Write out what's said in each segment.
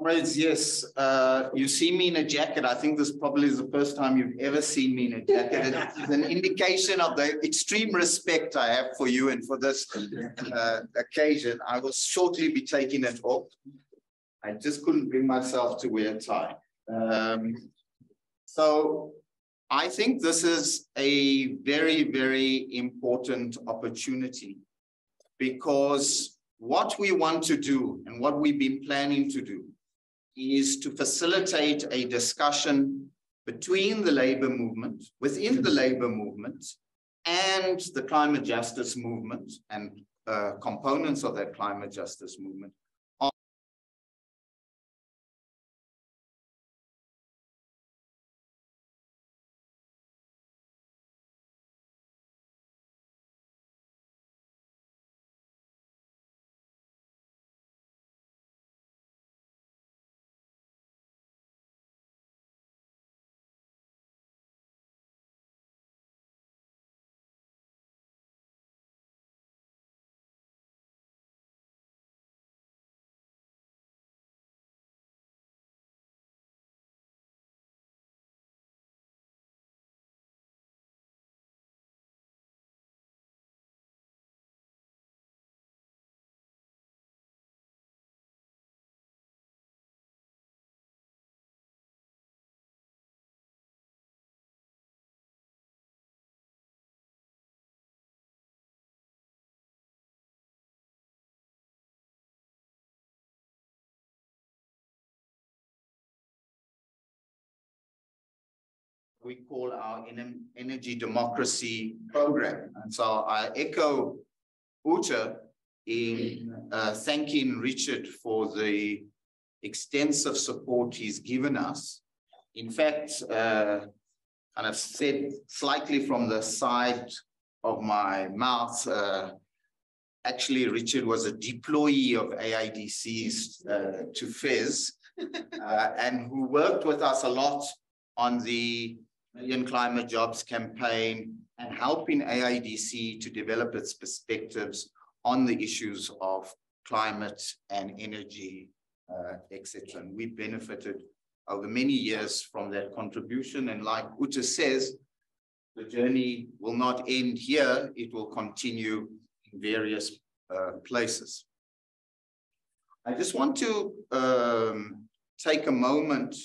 Comrades, yes, you see me in a jacket. I think this probably is the first time you've ever seen me in a jacket. It's an indication of the extreme respect I have for you and for this occasion. I will shortly be taking it off. I just couldn't bring myself to wear a tie. So I think this is a very, very important opportunity, because what we want to do and what we've been planning to do is to facilitate a discussion between the labor movement, within the labor movement, and the climate justice movement and components of that climate justice movement. We call our energy democracy program. And so I echo Uta in thanking Richard for the extensive support he's given us. In fact, kind of said slightly from the side of my mouth, actually Richard was a deployee of AIDC's to Fez, and who worked with us a lot on the Million Climate Jobs campaign and helping AIDC to develop its perspectives on the issues of climate and energy, etc. And we benefited over many years from that contribution. And like Uta says, the journey will not end here. It will continue in various places. I just want to take a moment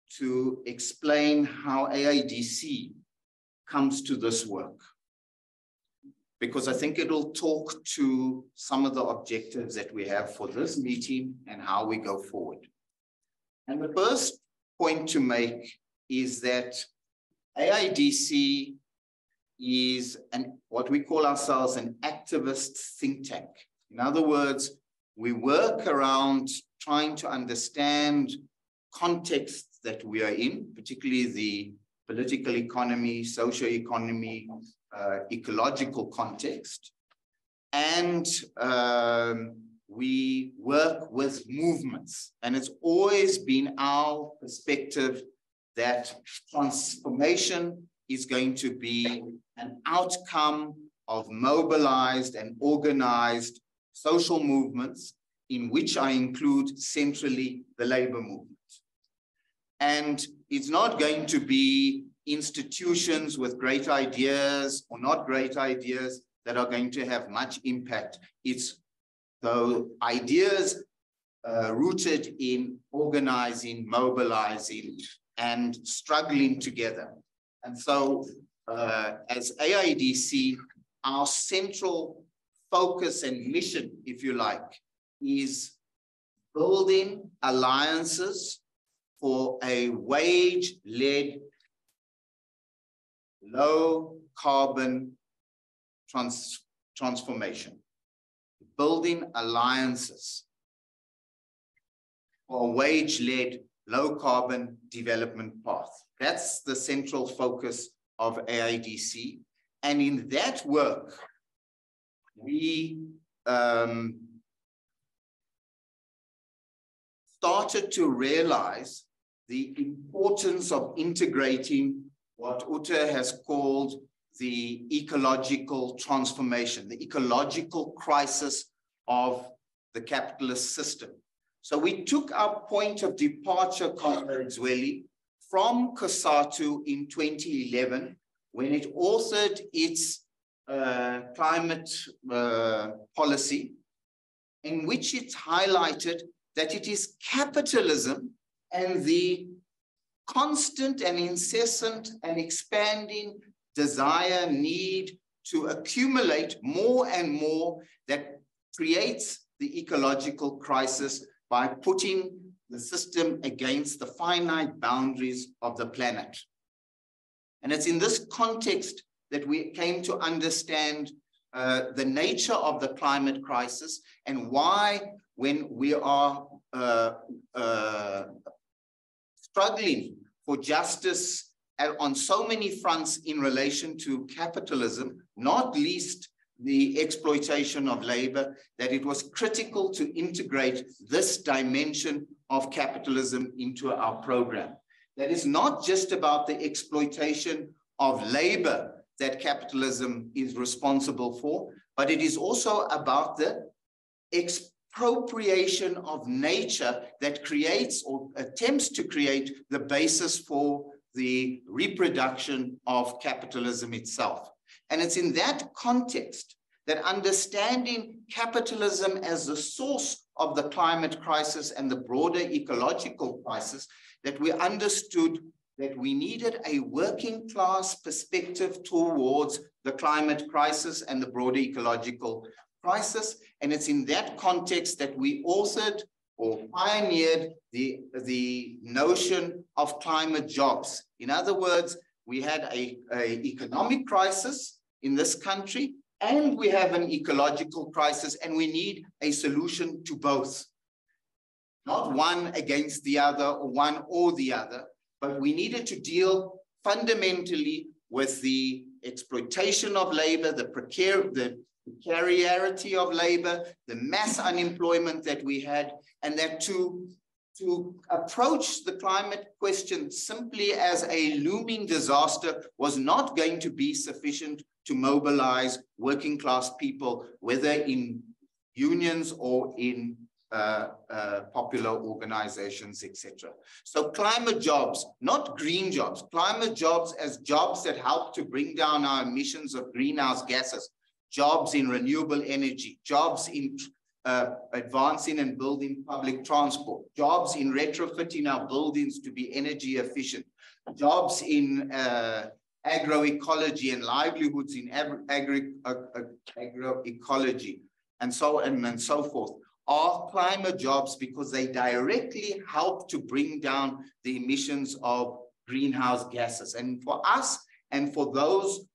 to explain how AIDC comes to this work, because I think it'll talk to some of the objectives that we have for this meeting and how we go forward. And the first point to make is that AIDC is what we call ourselves an activist think tank. In other words, we work around trying to understand contexts that we are in, particularly the political economy, socio-economy, ecological context. And we work with movements. And it's always been our perspective that transformation is going to be an outcome of mobilized and organized social movements, in which I include centrally the labor movement. And it's not going to be institutions with great ideas or not great ideas that are going to have much impact. It's the ideas rooted in organizing, mobilizing, and struggling together. And so as AIDC, our central focus and mission, if you like, is building alliances for a wage-led, low-carbon transformation. Building alliances for a wage-led, low-carbon development path. That's the central focus of AIDC. And in that work, we started to realize the importance of integrating what Uta has called the ecological transformation, the ecological crisis of the capitalist system. So we took our point of departure, Comrade Zweli, from COSATU in 2011, when it authored its climate policy, in which it highlighted that it is capitalism and the constant and incessant and expanding desire, need to accumulate more and more that creates the ecological crisis by putting the system against the finite boundaries of the planet. And it's in this context that we came to understand the nature of the climate crisis and why, when we are struggling for justice on so many fronts in relation to capitalism, not least the exploitation of labor, that it was critical to integrate this dimension of capitalism into our program. That is not just about the exploitation of labor that capitalism is responsible for, but it is also about the expropriation of nature that creates or attempts to create the basis for the reproduction of capitalism itself. And it's in that context that understanding capitalism as the source of the climate crisis and the broader ecological crisis, that we understood that we needed a working class perspective towards the climate crisis and the broader ecological crisis. And it's in that context that we authored or pioneered the notion of climate jobs. In other words, we had an economic crisis in this country, and we have an ecological crisis, and we need a solution to both. Not one against the other or one or the other, but we needed to deal fundamentally with the exploitation of labor, the precarity of labor, the mass unemployment that we had, and that to approach the climate question simply as a looming disaster was not going to be sufficient to mobilize working class people, whether in unions or in popular organizations, etc. So climate jobs, not green jobs, climate jobs as jobs that help to bring down our emissions of greenhouse gases, jobs in renewable energy, jobs in advancing and building public transport, jobs in retrofitting our buildings to be energy efficient, jobs in agroecology and livelihoods in agroecology, and so on and so forth, are climate jobs because they directly help to bring down the emissions of greenhouse gases. And for us and for those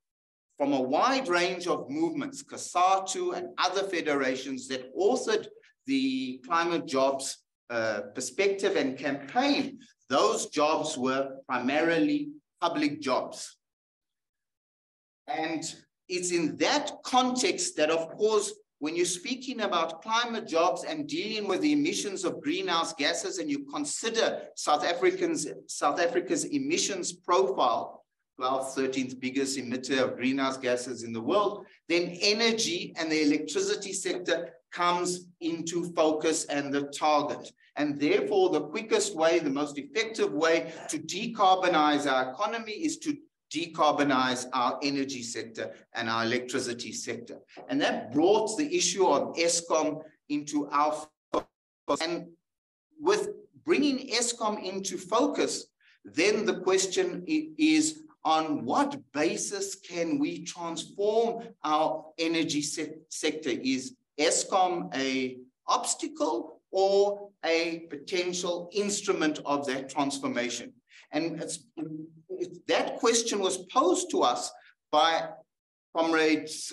from a wide range of movements, COSATU and other federations that authored the climate jobs perspective and campaign, those jobs were primarily public jobs. And it's in that context that, of course, when you're speaking about climate jobs and dealing with the emissions of greenhouse gases, and you consider South Africa's emissions profile, 12th, 13th biggest emitter of greenhouse gases in the world, then energy and the electricity sector comes into focus and the target. And therefore, the quickest way, the most effective way to decarbonize our economy is to decarbonize our energy sector and our electricity sector. And that brought the issue of Eskom into our focus. And with bringing Eskom into focus, then the question is, on what basis can we transform our energy sector? Is Eskom an obstacle or a potential instrument of that transformation? And that question was posed to us by comrades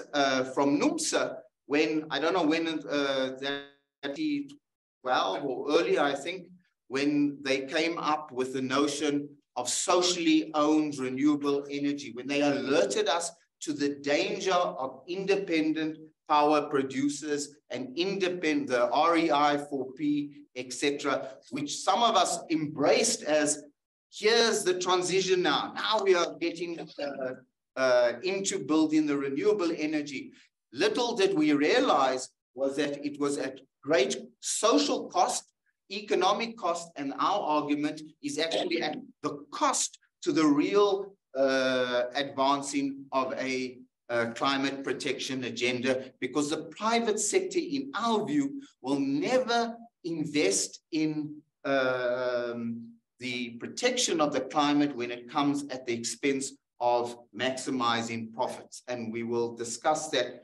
from NUMSA when, I don't know when, 2012 or earlier, I think, when they came up with the notion of socially owned renewable energy, when they alerted us to the danger of independent power producers and independent, the REI4P, etc., which some of us embraced as, here's the transition now. Now we are getting into building the renewable energy. Little did we realize was that it was at great social cost, economic cost, and our argument is actually at the cost to the real advancing of a climate protection agenda, because the private sector, in our view, will never invest in the protection of the climate when it comes at the expense of maximizing profits. And we will discuss that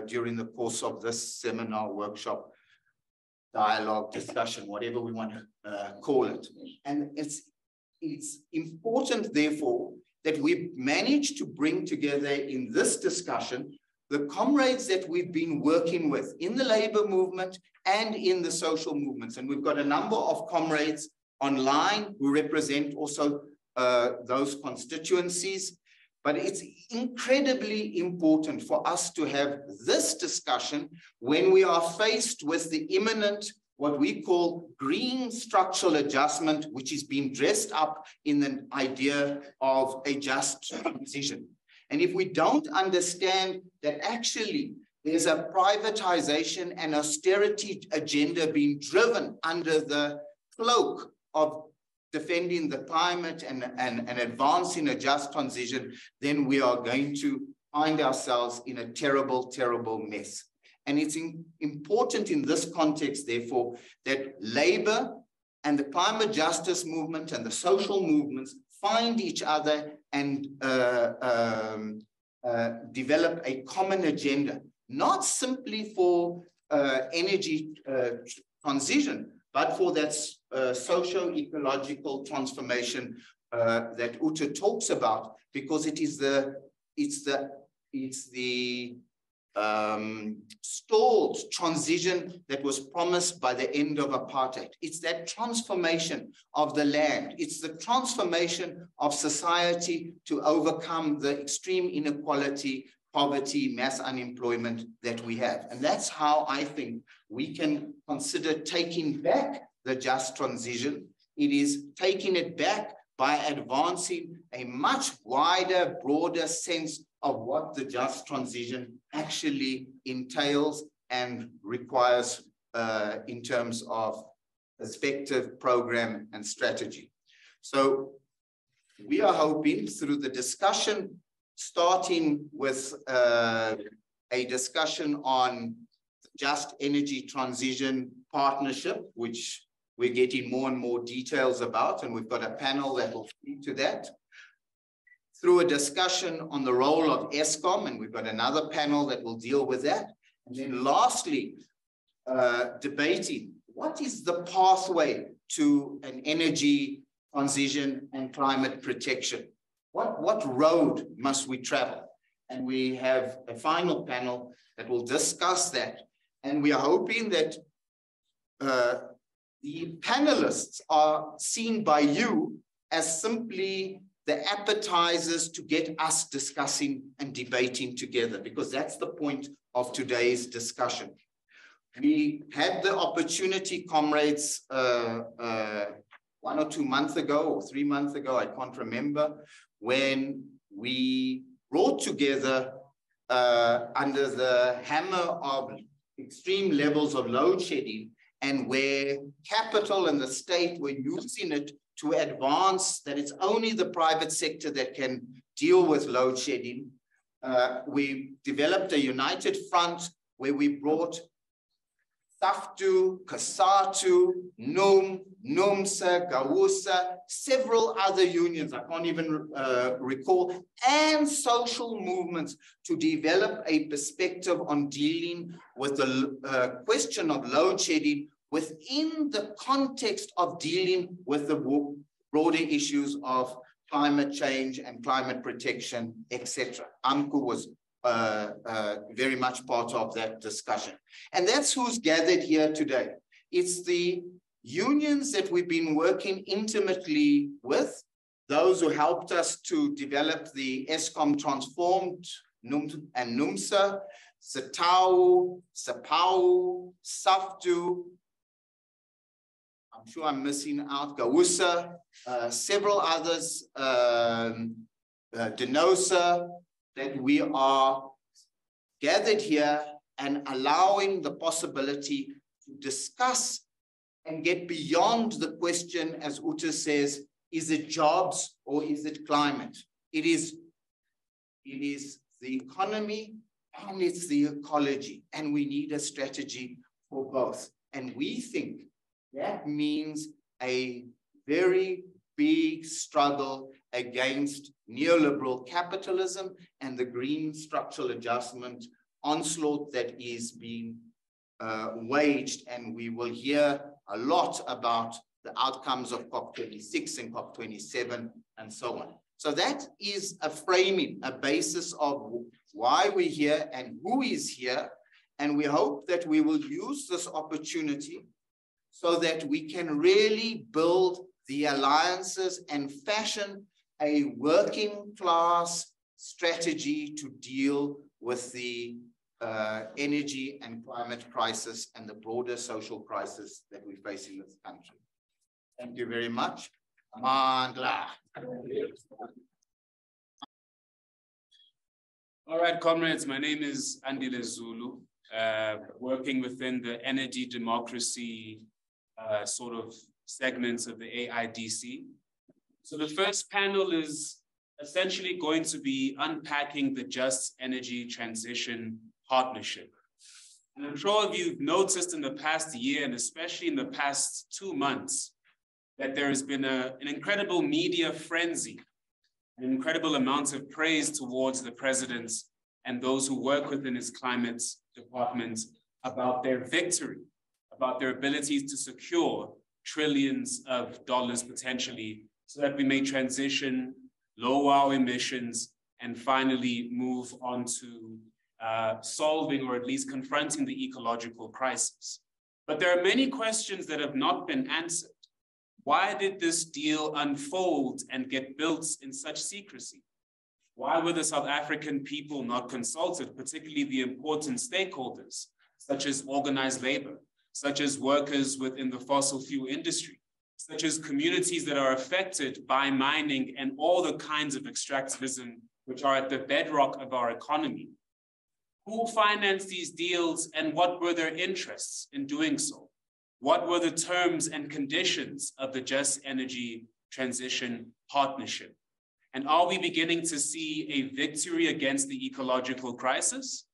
during the course of this seminar, workshop, dialogue, discussion, whatever we want to call it. And it's important, therefore, that we've managed to bring together in this discussion the comrades that we've been working with in the labor movement and in the social movements. And we've got a number of comrades online who represent also those constituencies. But it's incredibly important for us to have this discussion when we are faced with the imminent, what we call green structural adjustment, which is being dressed up in the idea of a just transition. And if we don't understand that actually there's a privatization and austerity agenda being driven under the cloak of defending the climate and advancing a just transition, then we are going to find ourselves in a terrible, terrible mess. And it's important in this context, therefore, that labor and the climate justice movement and the social movements find each other and develop a common agenda, not simply for energy transition, but for that socio-ecological transformation that Uta talks about, because it's the stalled transition that was promised by the end of apartheid. It's that transformation of the land. It's the transformation of society to overcome the extreme inequality, poverty, mass unemployment that we have. And that's how I think we can consider taking back the just transition. It is taking it back by advancing a much wider, broader sense of what the just transition actually entails and requires in terms of perspective, program, and strategy. So we are hoping through the discussion, starting with a discussion on just energy transition partnership, which we're getting more and more details about, and we've got a panel that will speak to that. Through a discussion on the role of Eskom, and we've got another panel that will deal with that. And then lastly, debating what is the pathway to an energy transition and climate protection? What road must we travel? And we have a final panel that will discuss that. And we are hoping that the panelists are seen by you as simply the appetizers to get us discussing and debating together, because that's the point of today's discussion. We had the opportunity, comrades, 1 or 2 months ago, or 3 months ago, I can't remember, when we brought together under the hammer of extreme levels of load shedding, and where capital and the state were using it to advance that it's only the private sector that can deal with load shedding. We developed a united front where we brought SAFTU, COSATU, NUM, NUMSA, GAWUSA, several other unions, I can't even recall, and social movements to develop a perspective on dealing with the question of load shedding within the context of dealing with the broader issues of climate change and climate protection, etc. AMCU was very much part of that discussion. And that's who's gathered here today. It's the unions that we've been working intimately with, those who helped us to develop the Eskom Transformed and NUMSA, SATAU, SAPAU, SAFTU, I'm sure I'm missing out, GAWUSA, several others, DENOSA, that we are gathered here and allowing the possibility to discuss and get beyond the question, as Uta says, is it jobs or is it climate? It is the economy and it's the ecology, and we need a strategy for both. And we think that means a very big struggle against neoliberal capitalism and the green structural adjustment onslaught that is being waged. And we will hear a lot about the outcomes of COP26 and COP27 and so on. So that is a framing, a basis of why we're here and who is here. And we hope that we will use this opportunity so that we can really build the alliances and fashion a working class strategy to deal with the energy and climate crisis and the broader social crisis that we face in this country. Thank you very much. Mandla. All right, comrades, my name is Andile Zulu, working within the energy democracy sort of segments of the AIDC. So the first panel is essentially going to be unpacking the Just Energy Transition Partnership. And I'm sure you've noticed in the past year, and especially in the past 2 months, that there has been an incredible media frenzy, an incredible amount of praise towards the president and those who work within his climate department about their victory, about their abilities to secure trillions of dollars potentially, so that we may transition, lower our emissions, and finally move on to solving or at least confronting the ecological crisis. But there are many questions that have not been answered. Why did this deal unfold and get built in such secrecy? Why were the South African people not consulted, particularly the important stakeholders, such as organized labor, such as workers within the fossil fuel industry, such as communities that are affected by mining and all the kinds of extractivism which are at the bedrock of our economy? Who financed these deals and what were their interests in doing so? What were the terms and conditions of the Just Energy Transition Partnership? And are we beginning to see a victory against the ecological crisis?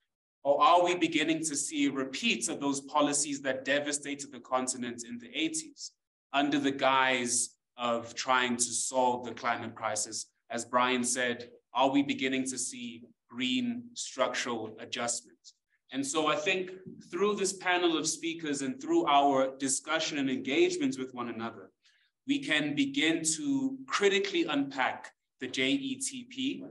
Or are we beginning to see a repeat of those policies that devastated the continent in the 80s under the guise of trying to solve the climate crisis? As Brian said, are we beginning to see green structural adjustment? And so I think through this panel of speakers and through our discussion and engagements with one another, we can begin to critically unpack the JETP,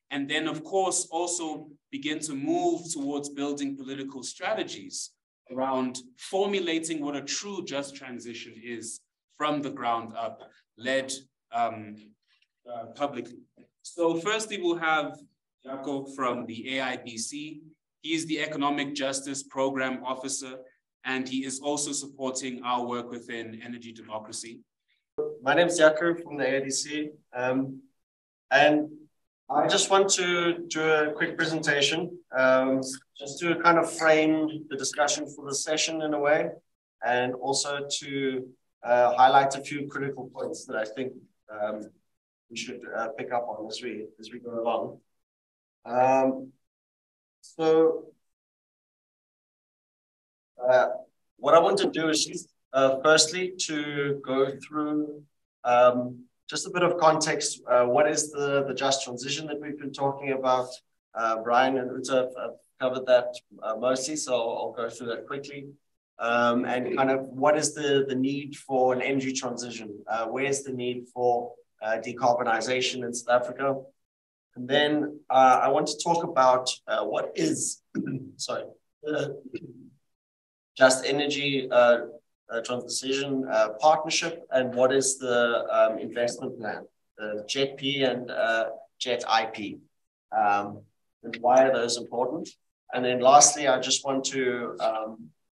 and then of course also begin to move towards building political strategies around formulating what a true just transition is from the ground up, led publicly. So firstly, we'll have Jaco from the AIDC. He is the Economic Justice Program Officer, and he is also supporting our work within energy democracy. My name is Jaco from the AIDC, and I just want to do a quick presentation, just to kind of frame the discussion for the session in a way, and also to highlight a few critical points that I think we should pick up on as we go along. What I want to do is firstly to go through just a bit of context. What is the just transition that we've been talking about? Brian and Uta have covered that mostly, so I'll go through that quickly. And kind of what is the need for an energy transition? Where's the need for decarbonization in South Africa? And then I want to talk about what is, sorry, Just Energy Transition Partnership, and what is the investment plan, the JETP and JETIP, and why are those important? And then lastly, I just want to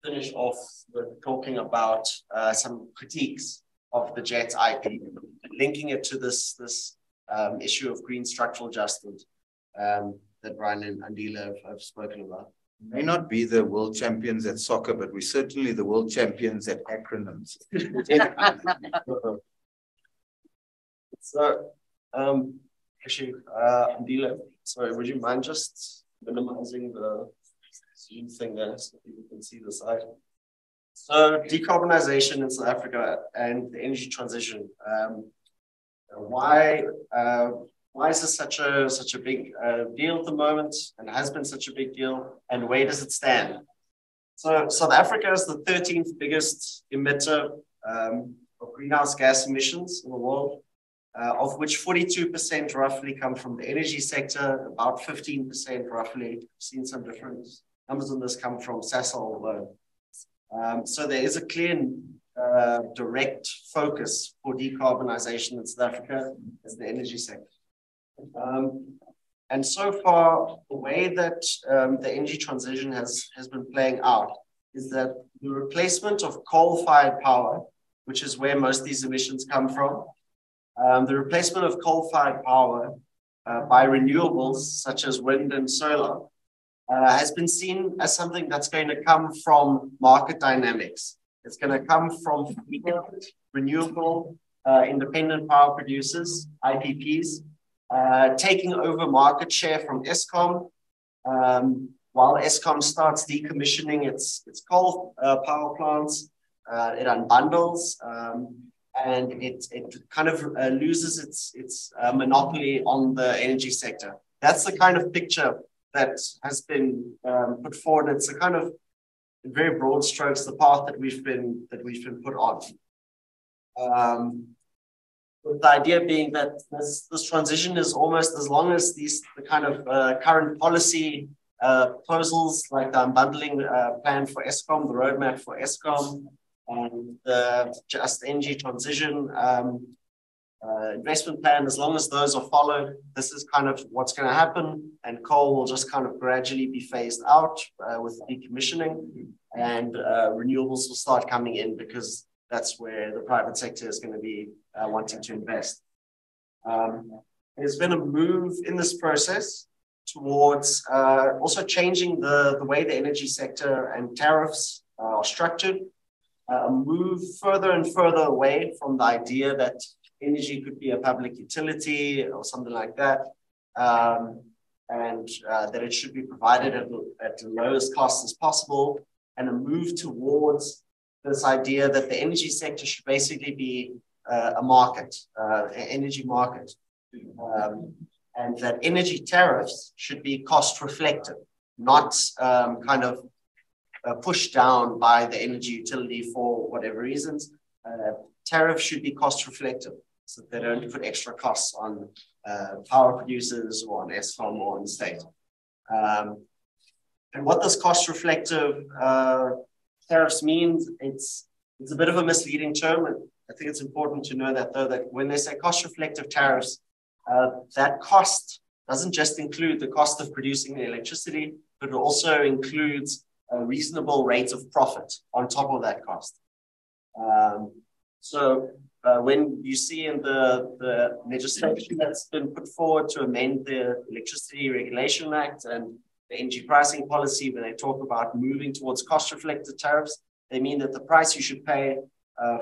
finish off with talking about some critiques of the JETIP, linking it to this issue of green structural adjustment that Brian and Andile have spoken about. May not be the world champions at soccer, but we're certainly the world champions at acronyms. So, actually, Andile, sorry, would you mind just minimizing the Zoom thing there so people can see the slide? So, decarbonization in South Africa and the energy transition. Why is this such a big deal at the moment, and has been such a big deal, and where does it stand? So South Africa is the 13th biggest emitter of greenhouse gas emissions in the world, of which 42% roughly come from the energy sector, about 15% roughly, I've seen some different numbers on this, come from Sasol alone. So there is a clear direct focus for decarbonization in South Africa as the energy sector. And so far, the way that the energy transition has been playing out is that the replacement of coal-fired power, which is where most of these emissions come from, the replacement of coal-fired power by renewables such as wind and solar has been seen as something that's going to come from market dynamics. It's going to come from renewable independent power producers, IPPs, taking over market share from Eskom, while Eskom starts decommissioning its coal power plants. It unbundles and it kind of loses its monopoly on the energy sector. That's the kind of picture that has been put forward. It's a kind of, in very broad strokes, the path that we've been put on. With the idea being that this transition is almost, as long as the kind of current policy proposals like the unbundling plan for Eskom, the roadmap for Eskom, and the just energy transition investment plan, as long as those are followed, this is kind of what's going to happen, and coal will just kind of gradually be phased out with decommissioning, and renewables will start coming in because that's where the private sector is going to be wanting to invest. There's been a move in this process towards also changing the way the energy sector and tariffs are structured, move further and further away from the idea that energy could be a public utility or something like that, and that it should be provided at the lowest cost as possible, and a move towards this idea that the energy sector should basically be a market, an energy market, and that energy tariffs should be cost reflective, not kind of pushed down by the energy utility for whatever reasons. Tariffs should be cost reflective, so that they don't put extra costs on power producers or on Eskom or on the state. And what this cost reflective tariffs means, it's a bit of a misleading term. And I think it's important to know that, though, that when they say cost reflective tariffs, that cost doesn't just include the cost of producing the electricity, but it also includes a reasonable rate of profit on top of that cost. So when you see in the legislation that's been put forward to amend the Electricity Regulation Act and the energy pricing policy, when they talk about moving towards cost reflective tariffs, they mean that the price you should pay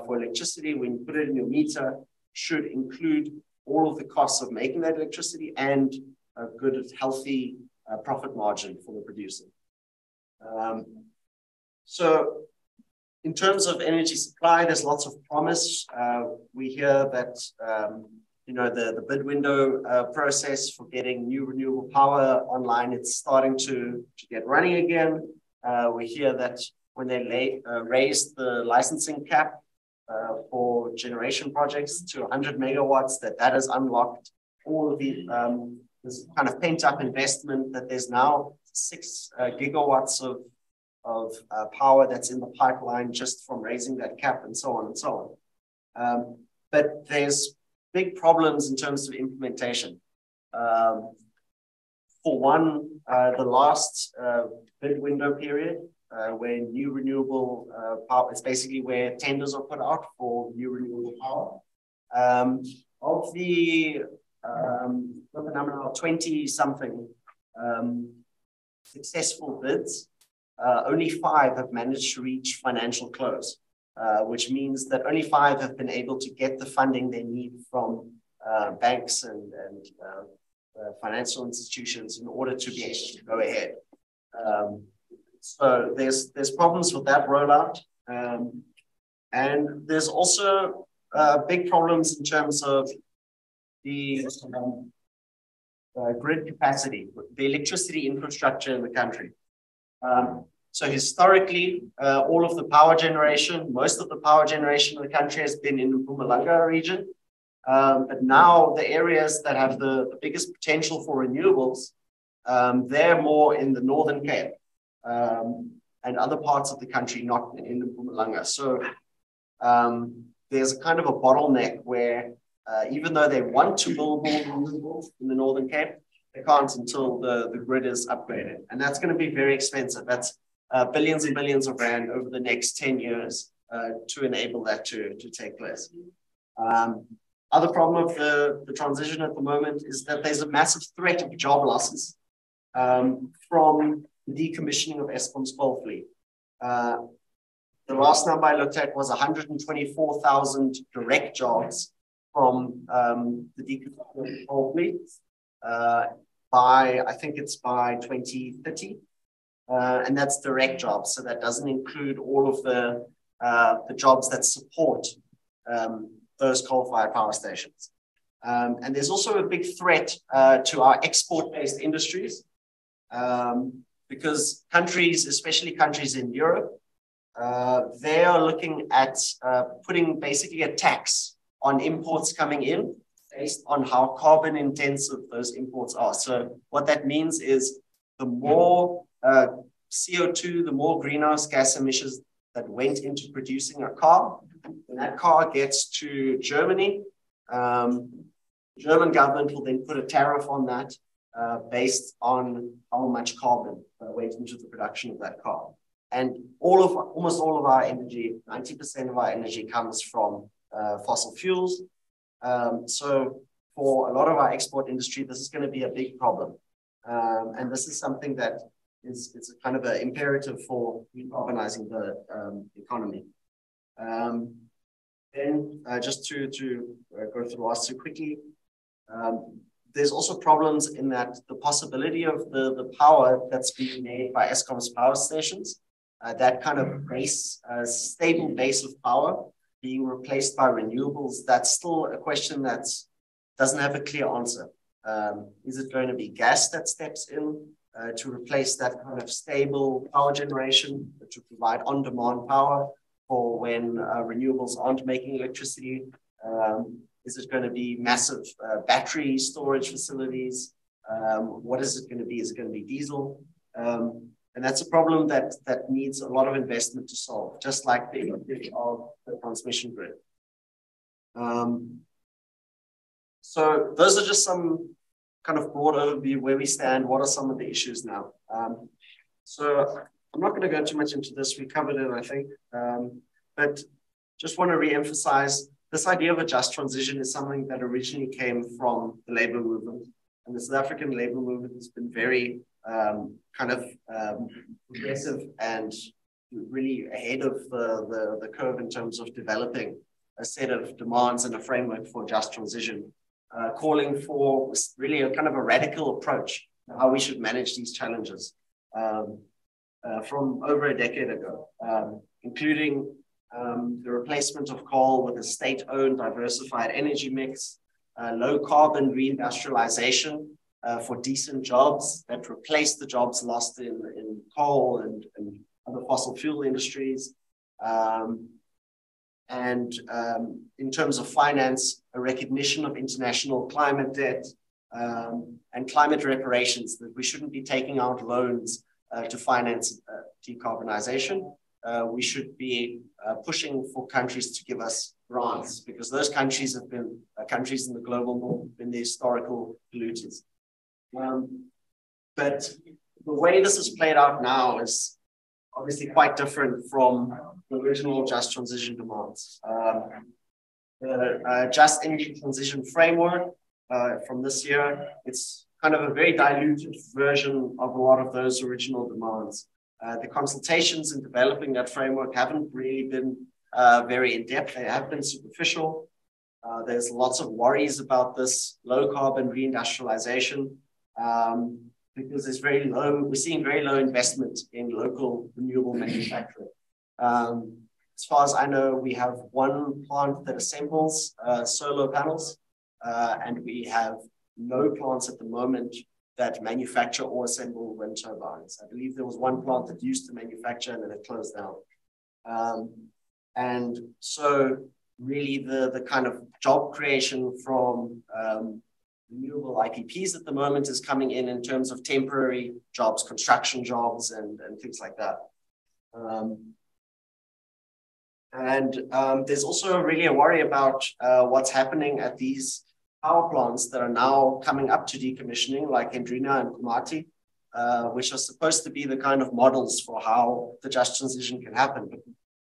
for electricity when you put it in your meter should include all of the costs of making that electricity and a good, healthy profit margin for the producer. So in terms of energy supply, there's lots of promise. We hear that you know, the bid window process for getting new renewable power online, it's starting to get running again. We hear that when they raised the licensing cap for generation projects to 100 megawatts, that has unlocked all of the this kind of pent-up investment, that there's now 6 gigawatts of power that's in the pipeline just from raising that cap, and so on and so on. But there's big problems in terms of implementation. For one, the last bid window period, where new renewable power, it's basically where tenders are put out for new renewable power. Of the number now, 20 something successful bids, only 5 have managed to reach financial close, which means that only 5 have been able to get the funding they need from banks and financial institutions in order to be able to go ahead. So there's problems with that rollout. And there's also big problems in terms of the grid capacity, the electricity infrastructure in the country. So historically, all of the power generation, most of the power generation in the country has been in the Mpumalanga region. But now the areas that have the biggest potential for renewables, they're more in the Northern Cape and other parts of the country, not in the Mpumalanga. So there's a kind of a bottleneck where even though they want to build more renewables in the Northern Cape, they can't until the grid is upgraded. And that's going to be very expensive. That's billions and billions of rand over the next 10 years to enable that to take place. Other problem of the transition at the moment is that there's a massive threat of job losses from the decommissioning of Eskom's coal fleet. The last number I looked at was 124,000 direct jobs from the decommissioning of coal fleet I think it's by 2030. And that's direct jobs. So that doesn't include all of the jobs that support those coal-fired power stations. And there's also a big threat to our export-based industries because countries, especially countries in Europe, they are looking at putting basically a tax on imports coming in based on how carbon intensive those imports are. So what that means is the more CO2, the more greenhouse gas emissions that went into producing a car, when that car gets to Germany, the German government will then put a tariff on that based on how much carbon went into the production of that car. And almost all of our energy, 90% of our energy comes from fossil fuels. So for a lot of our export industry, this is going to be a big problem. And this is something that it's a kind of an imperative for decarbonizing the economy. Then just to go through the last two quickly, there's also problems in that the possibility of the power that's being made by Eskom's power stations, that kind of stable base of power being replaced by renewables, that's still a question that doesn't have a clear answer. Is it going to be gas that steps in to replace that kind of stable power generation to provide on-demand power for when renewables aren't making electricity? Is it going to be massive battery storage facilities? What is it going to be? Is it going to be diesel? And that's a problem that needs a lot of investment to solve, just like the of the transmission grid. So those are just some kind of broad overview where we stand. What are some of the issues now? So I'm not going to go too much into this. We covered it, I think. But just want to re-emphasize this idea of a just transition is something that originally came from the labor movement. And the South African labor movement has been very progressive and really ahead of the curve in terms of developing a set of demands and a framework for just transition, calling for really a kind of a radical approach to how we should manage these challenges from over a decade ago, including the replacement of coal with a state-owned diversified energy mix, low carbon reindustrialization for decent jobs that replace the jobs lost in coal and other fossil fuel industries. And in terms of finance, a recognition of international climate debt and climate reparations, that we shouldn't be taking out loans to finance decarbonization. We should be pushing for countries to give us grants, because those countries have been countries in the global north, been the historical polluters. But the way this is played out now is obviously quite different from the original just transition demands. The just energy transition framework from this year, it's kind of a very diluted version of a lot of those original demands. The consultations in developing that framework haven't really been very in-depth. They have been superficial. There's lots of worries about this low carbon reindustrialization because there's we're seeing very low investment in local renewable manufacturing. As far as I know, we have one plant that assembles solar panels, and we have no plants at the moment that manufacture or assemble wind turbines. I believe there was one plant that used to manufacture and then it closed down. And so really the kind of job creation from renewable IPPs at the moment is coming in terms of temporary jobs, construction jobs, and things like that. There's also really a worry about what's happening at these power plants that are now coming up to decommissioning, like Hendrina and Kumati, which are supposed to be the kind of models for how the just transition can happen. But,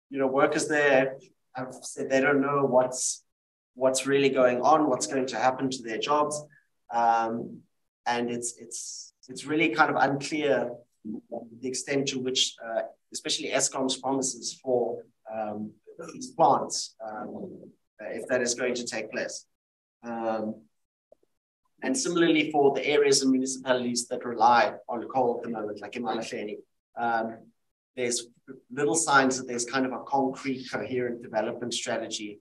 you know, workers there have said they don't know what's really going on, what's going to happen to their jobs. And it's really kind of unclear the extent to which, especially Eskom's promises for these plants, if that is going to take place. And similarly for the areas and municipalities that rely on coal at the moment, like Imalahleni, there's little signs that there's kind of a concrete, coherent development strategy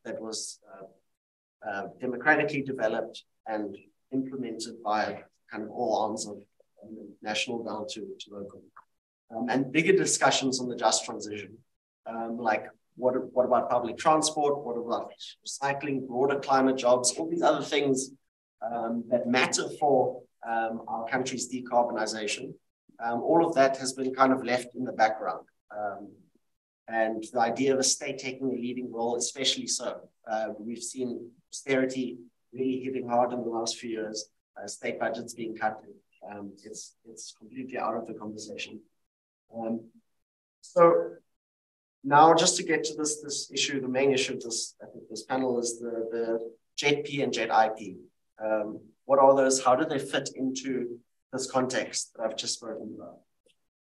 that was democratically developed and implemented by kind of all arms of national down to local. And bigger discussions on the just transition, like what about public transport? What about recycling, broader climate jobs, all these other things that matter for our country's decarbonization. All of that has been kind of left in the background. And the idea of a state taking a leading role, especially so. We've seen austerity really hitting hard in the last few years, state budgets being cut. It's completely out of the conversation. So now just to get to this issue, the main issue of this panel is the JET-P and JET-IP. What are those? How do they fit into this context that I've just spoken about?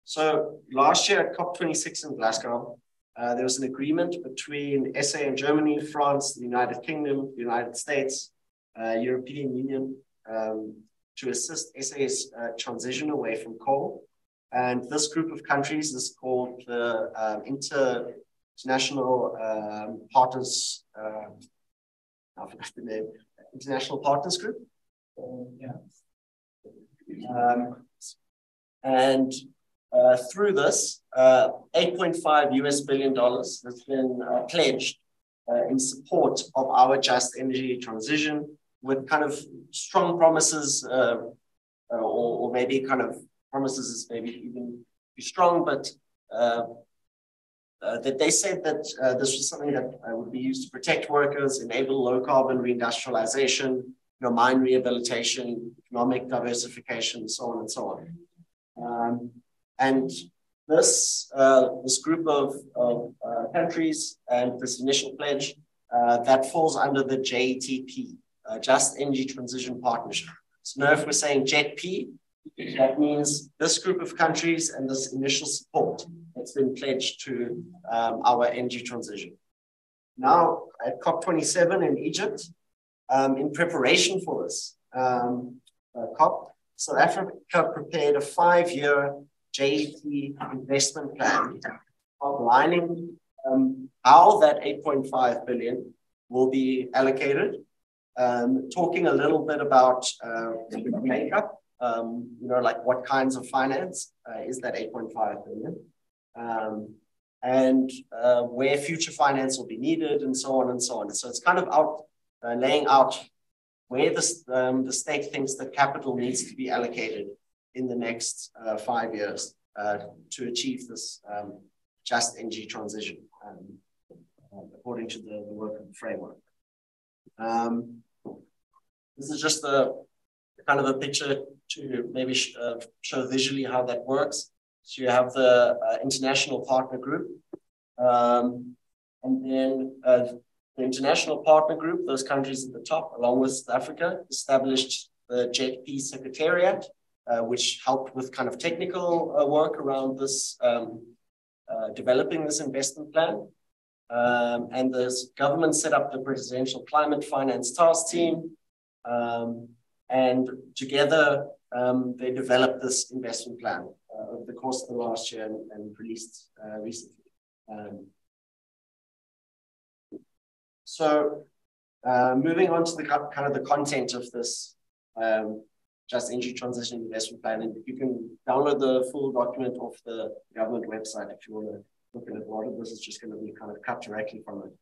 So last year at COP26 in Glasgow, there was an agreement between SA and Germany, France, the United Kingdom, the United States, European Union, to assist SA's transition away from coal. And this group of countries is called the International Partners, I forgot the name, International Partners Group. And through this, $8.5 billion has been pledged in support of our just energy transition, with kind of strong promises, or maybe kind of promises is maybe even too strong, but that they said that this was something that would be used to protect workers, enable low carbon reindustrialization, mine rehabilitation, economic diversification, so on and so on. And this group of countries and this initial pledge that falls under the JET-P, Just Energy Transition Partnership. So now if we're saying JET-P, that means this group of countries and this initial support that's been pledged to our energy transition. Now at COP27 in Egypt, in preparation for this COP, South Africa prepared a 5-year JET investment plan outlining how that 8.5 billion will be allocated, talking a little bit about the makeup, like what kinds of finance is that 8.5 billion, and where future finance will be needed, and so on and so on. So it's kind of laying out where the state thinks that capital needs to be allocated in the next 5 years to achieve this just energy transition, according to the work of the framework. This is just kind of a picture to maybe show visually how that works. So you have the international partner group, and then the international partner group, those countries at the top, along with South Africa, established the JP Secretariat, which helped with kind of technical work around this, developing this investment plan. And the government set up the Presidential Climate Finance Task Team, and together they developed this investment plan over the course of the last year and released recently. So moving on to the kind of the content of this Just Energy Transition Investment Plan, and you can download the full document off the government website if you want to look at it. A lot of this is just going to be kind of cut directly from it.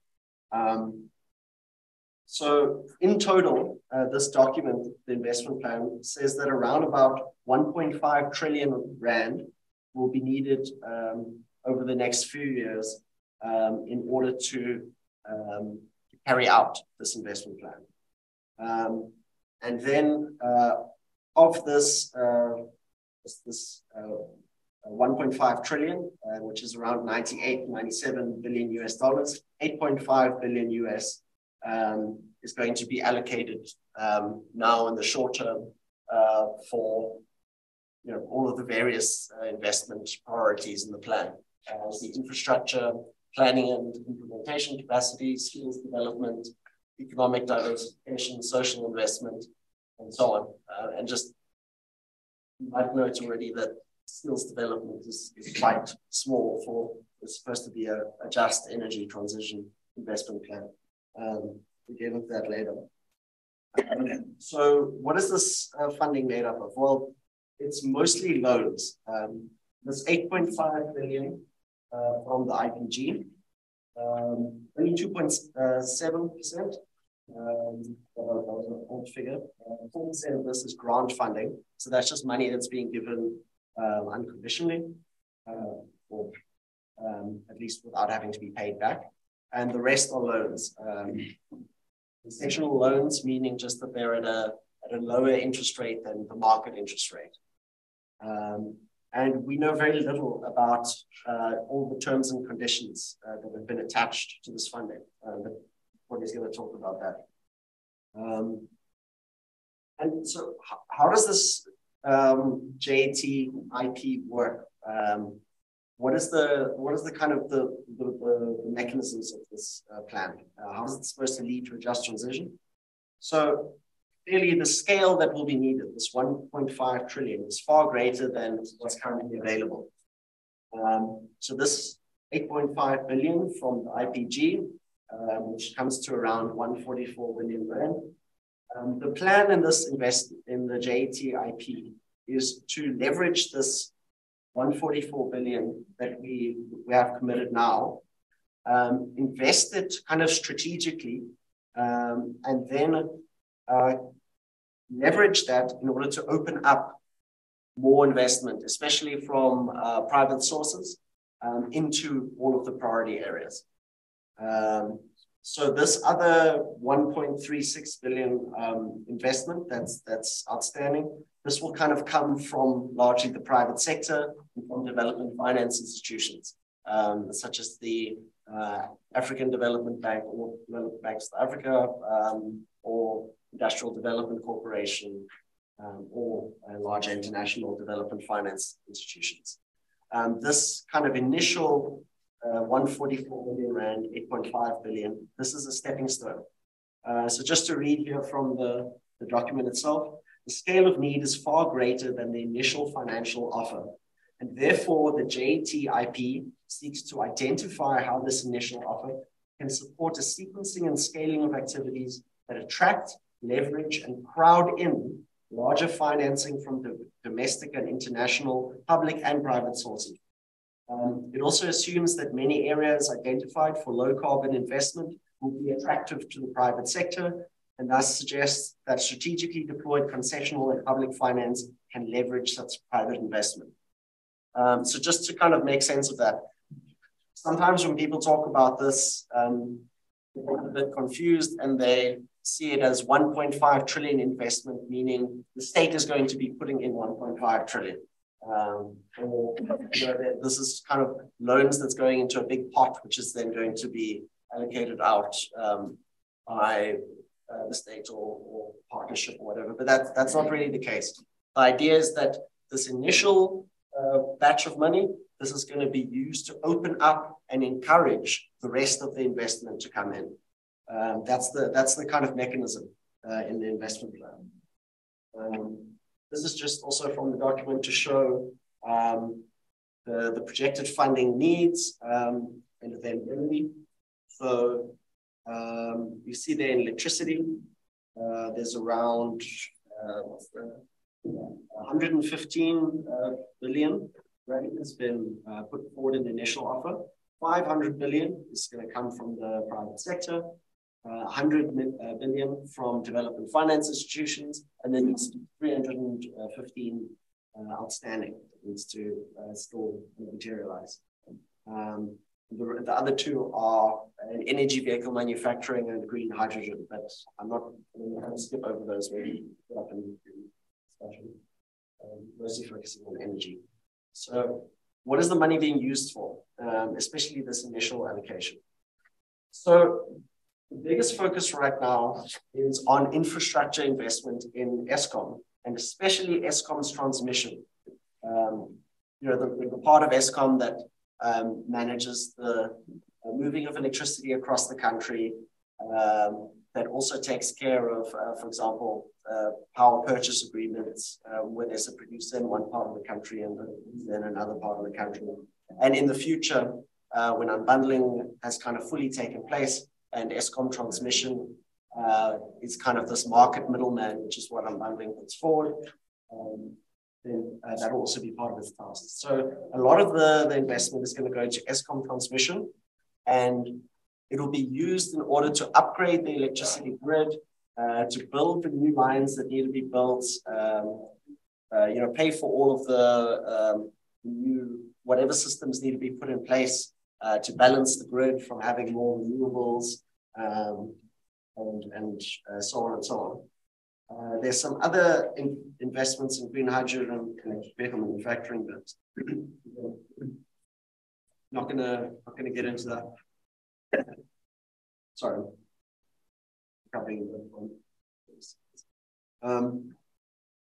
So in total, this document, the investment plan, says that around about 1.5 trillion rand will be needed over the next few years in order to carry out this investment plan. And then of this, 1.5 trillion, which is around 97 billion US dollars, 8.5 billion US is going to be allocated now in the short term for all of the various investment priorities in the plan. The infrastructure, planning and implementation capacity, skills development, economic diversification, social investment, and so on. And just, you might note already that skills development is quite small for, it's supposed to be a just energy transition investment plan. We'll get into that later. So what is this funding made up of? Well, it's mostly loans. There's 8.5 billion from the IPG, only 2.7%. That was an old figure. 4% of this is grant funding, so that's just money that's being given unconditionally, or at least without having to be paid back. And the rest are loans. Concessional loans, meaning just that they're at a lower interest rate than the market interest rate. And we know very little about all the terms and conditions that have been attached to this funding. But Courtney's going to talk about that. And so, how does this JAT IP work? What is the kind of the mechanisms of this plan? How is it supposed to lead to a just transition? So clearly the scale that will be needed, this 1.5 trillion, is far greater than what's currently available. So this 8.5 billion from the IPG, which comes to around 144 billion rand. The plan in this investment in the JAT IP is to leverage this 144 billion that we have committed now, invest it kind of strategically, and then leverage that in order to open up more investment, especially from private sources, into all of the priority areas. So this other 1.36 billion investment that's outstanding, this will kind of come from largely the private sector and from development finance institutions, such as the African Development Bank or Development Bank South Africa, or Industrial Development Corporation, or large international development finance institutions. This kind of initial 144 billion rand, 8.5 billion, this is a stepping stone. So just to read here from the document itself, the scale of need is far greater than the initial financial offer, and therefore the JAT IP seeks to identify how this initial offer can support a sequencing and scaling of activities that attract, leverage, and crowd in larger financing from the domestic and international public and private sources. It also assumes that many areas identified for low carbon investment will be attractive to the private sector, and thus suggests that strategically deployed concessional and public finance can leverage such private investment. So just to kind of make sense of that, sometimes when people talk about this, they're a bit confused and they see it as 1.5 trillion investment, meaning the state is going to be putting in 1.5 trillion. Or this is kind of loans that's going into a big pot, which is then going to be allocated out by the state or partnership or whatever, but that's not really the case. The idea is that this initial batch of money, this is going to be used to open up and encourage the rest of the investment to come in. That's the kind of mechanism in the investment plan. This is just also from the document to show the projected funding needs and availability. So you see there in electricity, there's around 115 billion, right, has been put forward in the initial offer. 500 billion is going to come from the private sector, 100 billion from development finance institutions, and then it's 315 outstanding that needs to still materialize. The other two are energy vehicle manufacturing and green hydrogen, but I'm going to skip over those maybe up in discussion. Mostly focusing on energy. So what is the money being used for, especially this initial allocation? So the biggest focus right now is on infrastructure investment in Eskom, and especially Eskom's transmission. The part of Eskom that manages the moving of electricity across the country, that also takes care of, for example, power purchase agreements, where there's a producer in one part of the country and then another part of the country. And in the future, when unbundling has kind of fully taken place and Eskom transmission is kind of this market middleman, which is what unbundling puts forward, then that will also be part of its task. So a lot of the investment is going to go into Eskom transmission, and it will be used in order to upgrade the electricity grid, to build the new lines that need to be built, pay for all of the new, whatever systems need to be put in place to balance the grid from having more renewables, and so on and so on. There's some other investments in green hydrogen and vehicle manufacturing, but not gonna get into that. Sorry.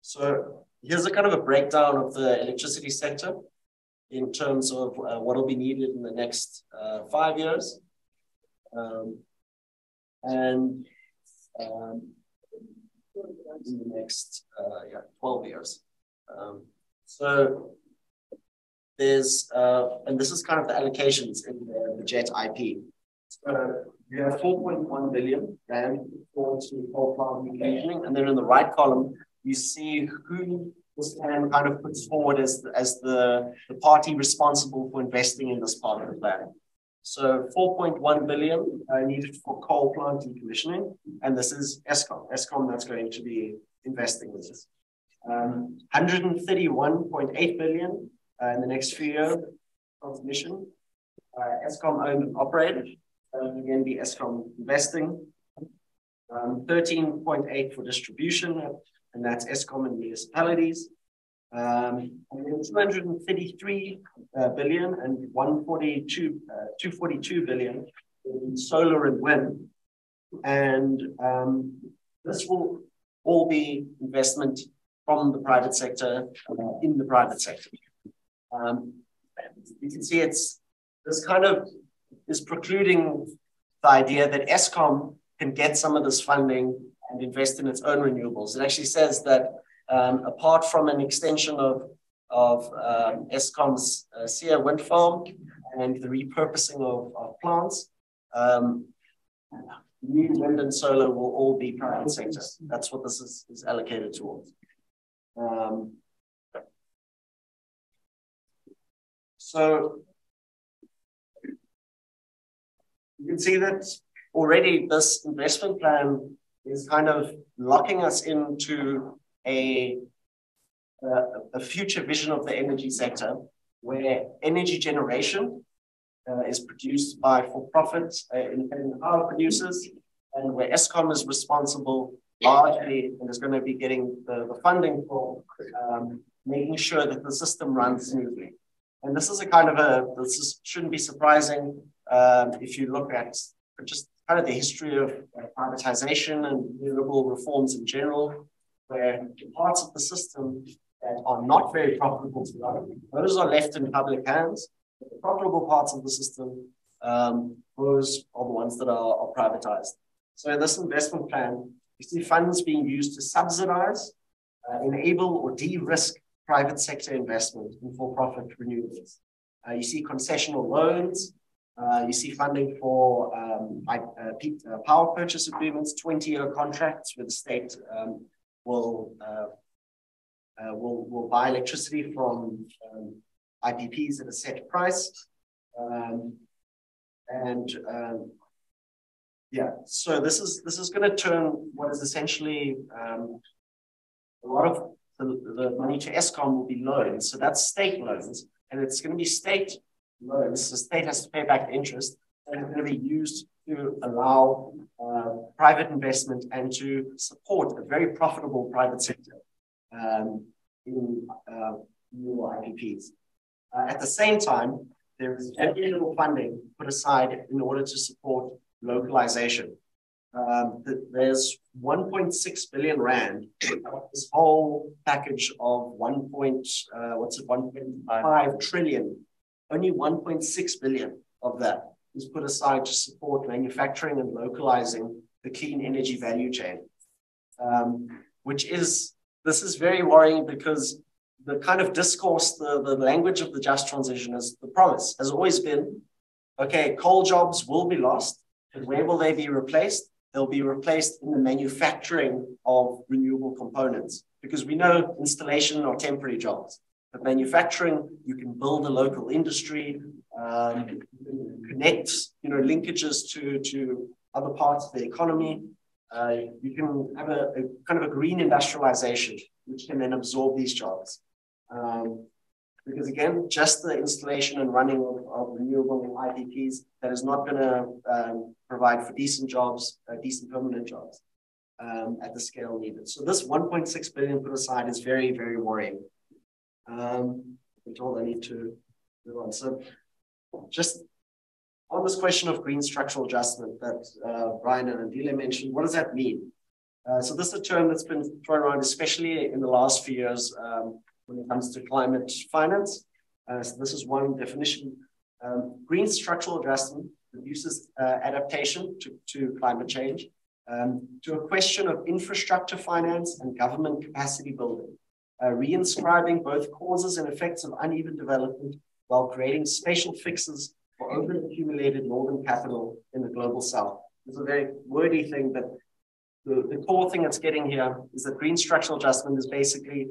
So here's a kind of a breakdown of the electricity sector in terms of what will be needed in the next 5 years, and in the next 12 years. So there's, and this is kind of the allocations in the JET IP. So you have 4.1 billion rand for coal plant decommissioning, and then in the right column, you see who this plan kind of puts forward as the party responsible for investing in this part of the plan. So 4.1 billion needed for coal plant decommissioning, and this is Eskom. Eskom that's going to be investing in this. 131.8 billion in the next few years transmission. Eskom owned and operated. Again, be Eskom investing. 13.8 for distribution, and that's Eskom and municipalities. And then 233 billion and 242 billion in solar and wind. And this will all be investment from the private sector in the private sector. You can see this kind of is precluding the idea that Eskom can get some of this funding and invest in its own renewables. It actually says that apart from an extension of Eskom's Sia wind farm and the repurposing of plants, new wind and solar will all be private sector. That's what this is allocated towards. So you can see that already this investment plan is kind of locking us into a future vision of the energy sector where energy generation is produced by for-profit independent power producers, and where Eskom is responsible largely and is going to be getting the funding for making sure that the system runs smoothly. And this is a kind of this shouldn't be surprising if you look at just kind of the history of privatization and renewable reforms in general, where parts of the system that are not very profitable to run, those are left in public hands. But the profitable parts of the system, those are the ones that are privatized. So in this investment plan, you see funds being used to subsidize, enable or de-risk private sector investment in for-profit renewables. You see concessional loans, you see funding for power purchase agreements, 20-year contracts where the state will buy electricity from IPPs at a set price. Yeah, so this is going to turn what is essentially a lot of the money to Eskom will be loans. So that's state loans, and it's going to be state loans. The state has to pay back the interest, and it's going to be used to allow private investment and to support a very profitable private sector in new IPPs. At the same time, there is additional funding put aside in order to support localization. There's 1.6 billion rand, this whole package of 1.5 trillion. Only 1.6 billion of that is put aside to support manufacturing and localizing the clean energy value chain. This is very worrying because the kind of discourse, the language of the just transition is the promise has always been, okay, coal jobs will be lost, but where will they be replaced? They'll be replaced in the manufacturing of renewable components, because we know installation are temporary jobs, but manufacturing, you can build a local industry, connect, linkages to other parts of the economy. You can have a kind of a green industrialization, which can then absorb these jobs. Because again, just the installation and running of renewable IPPs, that is not going to provide for decent jobs, decent permanent jobs at the scale needed. So this 1.6 billion put aside is very, very worrying. I'm told I need to move on. So just on this question of green structural adjustment that Brian and Andile mentioned, what does that mean? So this is a term that's been thrown around, especially in the last few years, when it comes to climate finance. So this is one definition. Green structural adjustment reduces adaptation to climate change to a question of infrastructure finance and government capacity building, reinscribing both causes and effects of uneven development while creating spatial fixes for over-accumulated northern capital in the global south. It's a very wordy thing, but the core thing that's getting here is that green structural adjustment is basically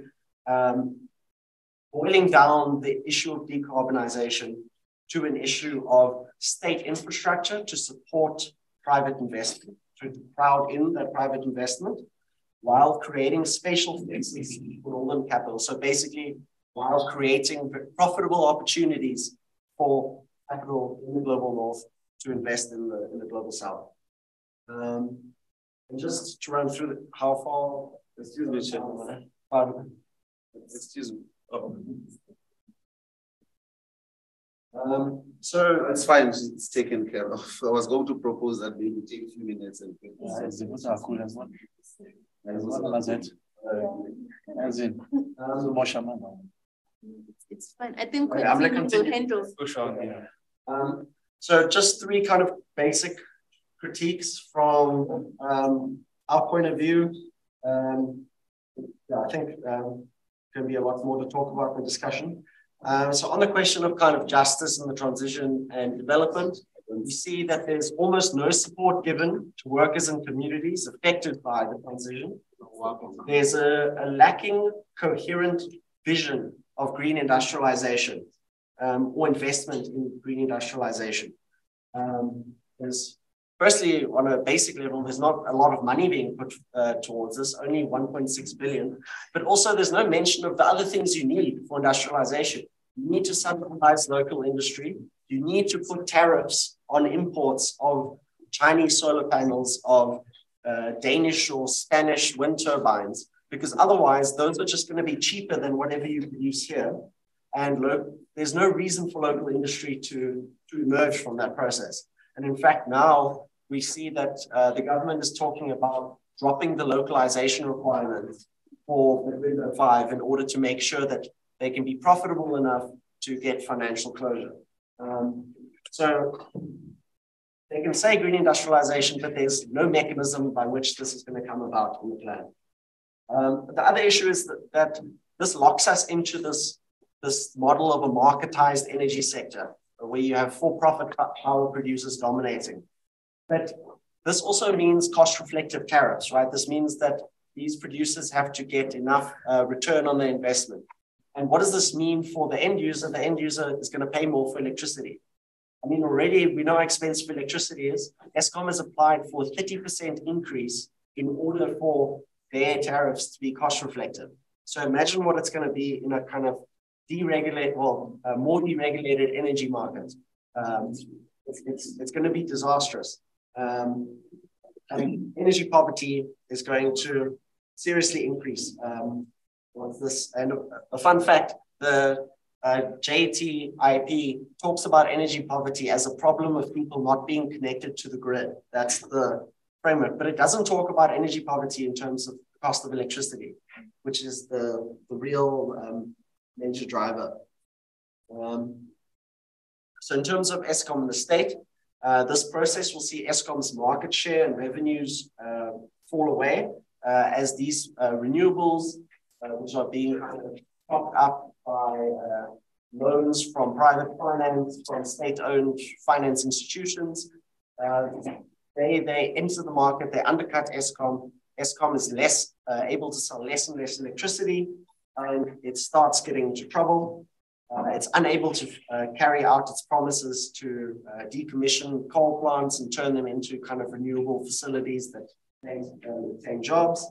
boiling down the issue of decarbonization to an issue of state infrastructure to support private investment, to crowd in that private investment while creating spatial fixes for northern capital. So basically, while creating profitable opportunities for capital in the global north to invest in the global south. And just to run through how far, excuse me, excuse me. Oh. So it's fine, it's taken care of. I was going to propose that we would take a few minutes and it's fine. I think we'll handle. So just three kind of basic critiques from our point of view. I think can be a lot more to talk about in the discussion. So on the question of kind of justice in the transition and development, we see that there's almost no support given to workers and communities affected by the transition. There's a lacking coherent vision of green industrialization or investment in green industrialization. Firstly, on a basic level, there's not a lot of money being put towards this, only 1.6 billion, but also there's no mention of the other things you need for industrialization. You need to subsidize local industry. You need to put tariffs on imports of Chinese solar panels, of Danish or Spanish wind turbines, because otherwise those are just going to be cheaper than whatever you produce here. And there's no reason for local industry to emerge from that process. And in fact, now we see that the government is talking about dropping the localization requirements for window 5 in order to make sure that they can be profitable enough to get financial closure. So they can say green industrialization, but there's no mechanism by which this is going to come about in the plan. The other issue is that this locks us into this model of a marketized energy sector, where you have for-profit power producers dominating. But this also means cost-reflective tariffs, right? This means that these producers have to get enough return on their investment. And what does this mean for the end user? The end user is going to pay more for electricity. I mean, already we know how expensive electricity is. Eskom has applied for a 30% increase in order for their tariffs to be cost-reflective. So imagine what it's going to be in a kind of deregulated, more deregulated energy market. It's going to be disastrous. And energy poverty is going to seriously increase. And a fun fact, the JTIP talks about energy poverty as a problem of people not being connected to the grid. That's the framework, but it doesn't talk about energy poverty in terms of the cost of electricity, which is the real major driver. So in terms of Eskom and the state, this process will see Eskom's market share and revenues fall away as these renewables, which are being propped up by loans from private finance, from state-owned finance institutions. They enter the market, they undercut Eskom. Eskom is less able to sell less and less electricity, and it starts getting into trouble. It's unable to carry out its promises to decommission coal plants and turn them into kind of renewable facilities that maintain jobs.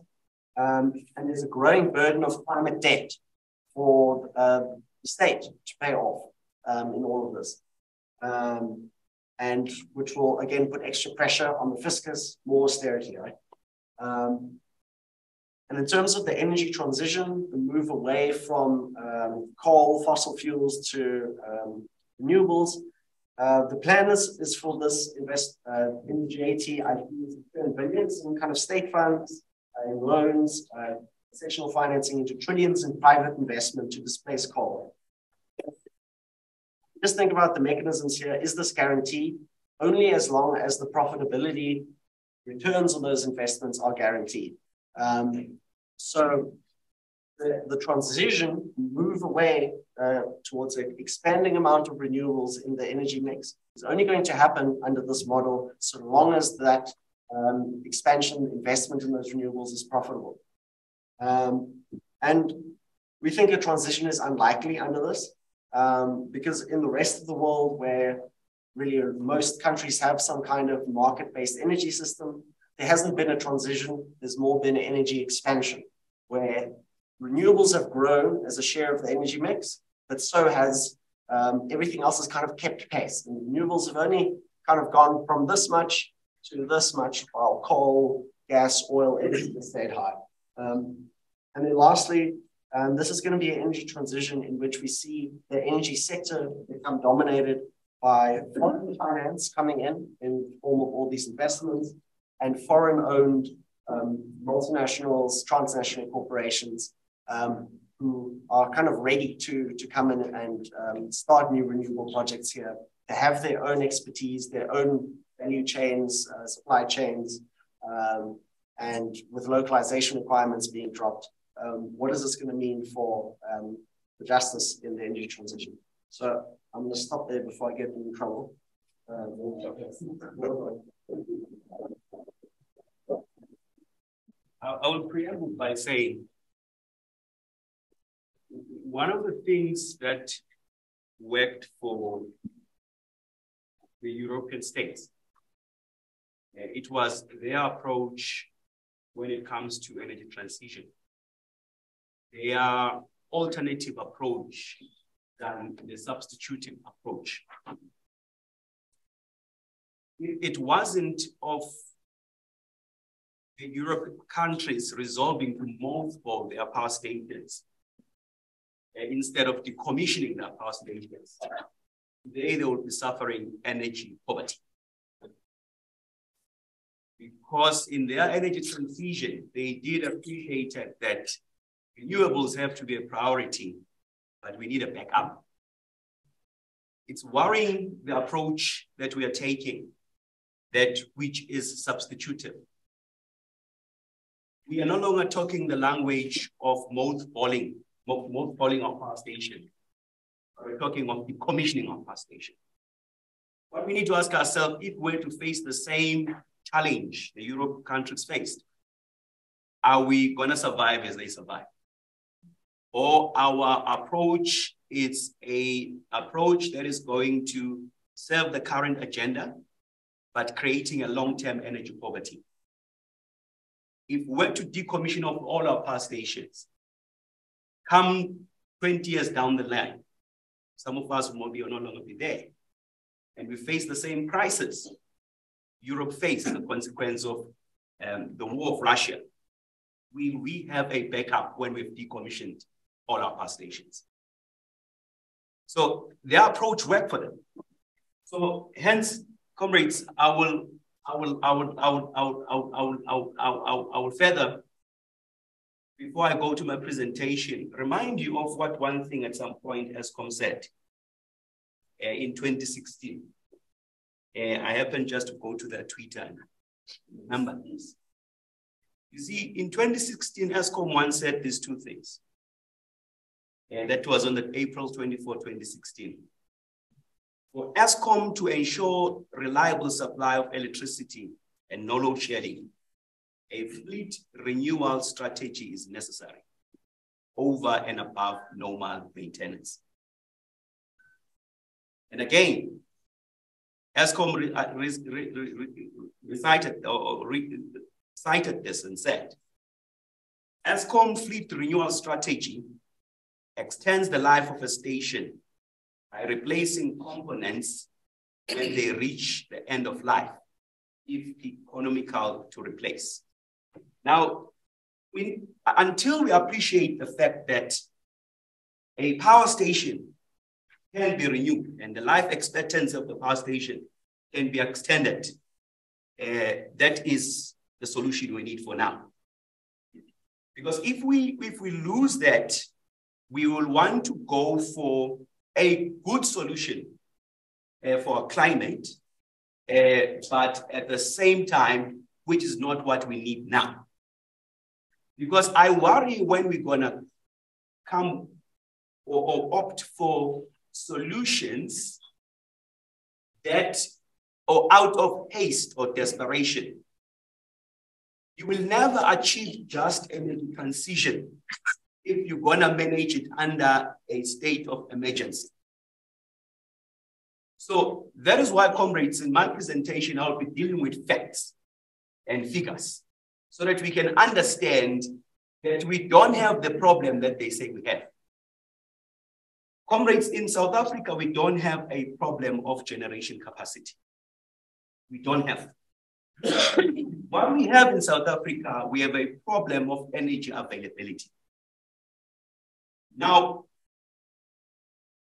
And there's a growing burden of climate debt for the state to pay off in all of this. And which will again put extra pressure on the fiscus, more austerity, right? And in terms of the energy transition, the move away from coal, fossil fuels to renewables, the plan is for this in the JT, I think, billions in kind of state funds, in loans, sectional financing into trillions in private investment to displace coal. Just think about the mechanisms here. Is this guaranteed? Only as long as the profitability returns on those investments are guaranteed. So the transition, move away towards an expanding amount of renewables in the energy mix is only going to happen under this model so long as that expansion investment in those renewables is profitable. And we think a transition is unlikely under this because in the rest of the world where really most countries have some kind of market-based energy system, there hasn't been a transition, there's more been an energy expansion where renewables have grown as a share of the energy mix, but so has everything else has kind of kept pace. And renewables have only kind of gone from this much to this much, while coal, gas, oil, everything has stayed high. And then lastly, this is going to be an energy transition in which we see the energy sector become dominated by foreign finance coming in the form of all these investments and foreign-owned multinationals, transnational corporations who are kind of ready to come in and start new renewable projects here. They have their own expertise, their own value chains, supply chains, and with localization requirements being dropped, what is this going to mean for the justice in the energy transition? So I'm going to stop there before I get in trouble. I will preamble by saying one of the things that worked for the European states, it was their approach when it comes to energy transition. Their alternative approach than the substituting approach. It wasn't of the European countries resolving to mothball their power stations instead of decommissioning their power stations. They would be suffering energy poverty. because in their energy transition, they did appreciate that renewables have to be a priority, but we need a backup. It's worrying the approach that we are taking, which is substitutive. We are no longer talking the language of mothballing of power station. We're talking of decommissioning of power station. What we need to ask ourselves, if we're to face the same challenge the Europe countries faced, are we going to survive as they survive? Or our approach is an approach that is going to serve the current agenda, but creating a long-term energy poverty. If we were to decommission of all our power stations, come 20 years down the line, some of us will no longer be there. And we face the same crisis Europe faced as a consequence of the war of Russia. We have a backup when we've decommissioned all our power stations. So their approach worked for them. So hence, comrades, I will further, before I go to my presentation, remind you of what one thing at some point Eskom said in 2016. I happened just to go to their Twitter and remember this. You see, in 2016, Eskom once said these two things. And that was on the April 24, 2016. For Eskom to ensure reliable supply of electricity and no load shedding, a fleet renewal strategy is necessary over and above normal maintenance. And again, Eskom cited this and said, Eskom fleet renewal strategy extends the life of a station by replacing components when they reach the end of life, if economical to replace. Now, until we appreciate the fact that a power station can be renewed and the life expectancy of the power station can be extended, that is the solution we need for now. Because if we lose that, we will want to go for a good solution for our climate, but at the same time, which is not what we need now. Because I worry when we're gonna come or opt for solutions that are out of haste or desperation. You will never achieve just energy transition if you're gonna manage it under a state of emergency. So that is why, comrades, in my presentation, I'll be dealing with facts and figures so that we can understand that we don't have the problem that they say we have. Comrades, in South Africa, we don't have a problem of generation capacity. We don't have. What we have in South Africa, we have a problem of energy availability. Now,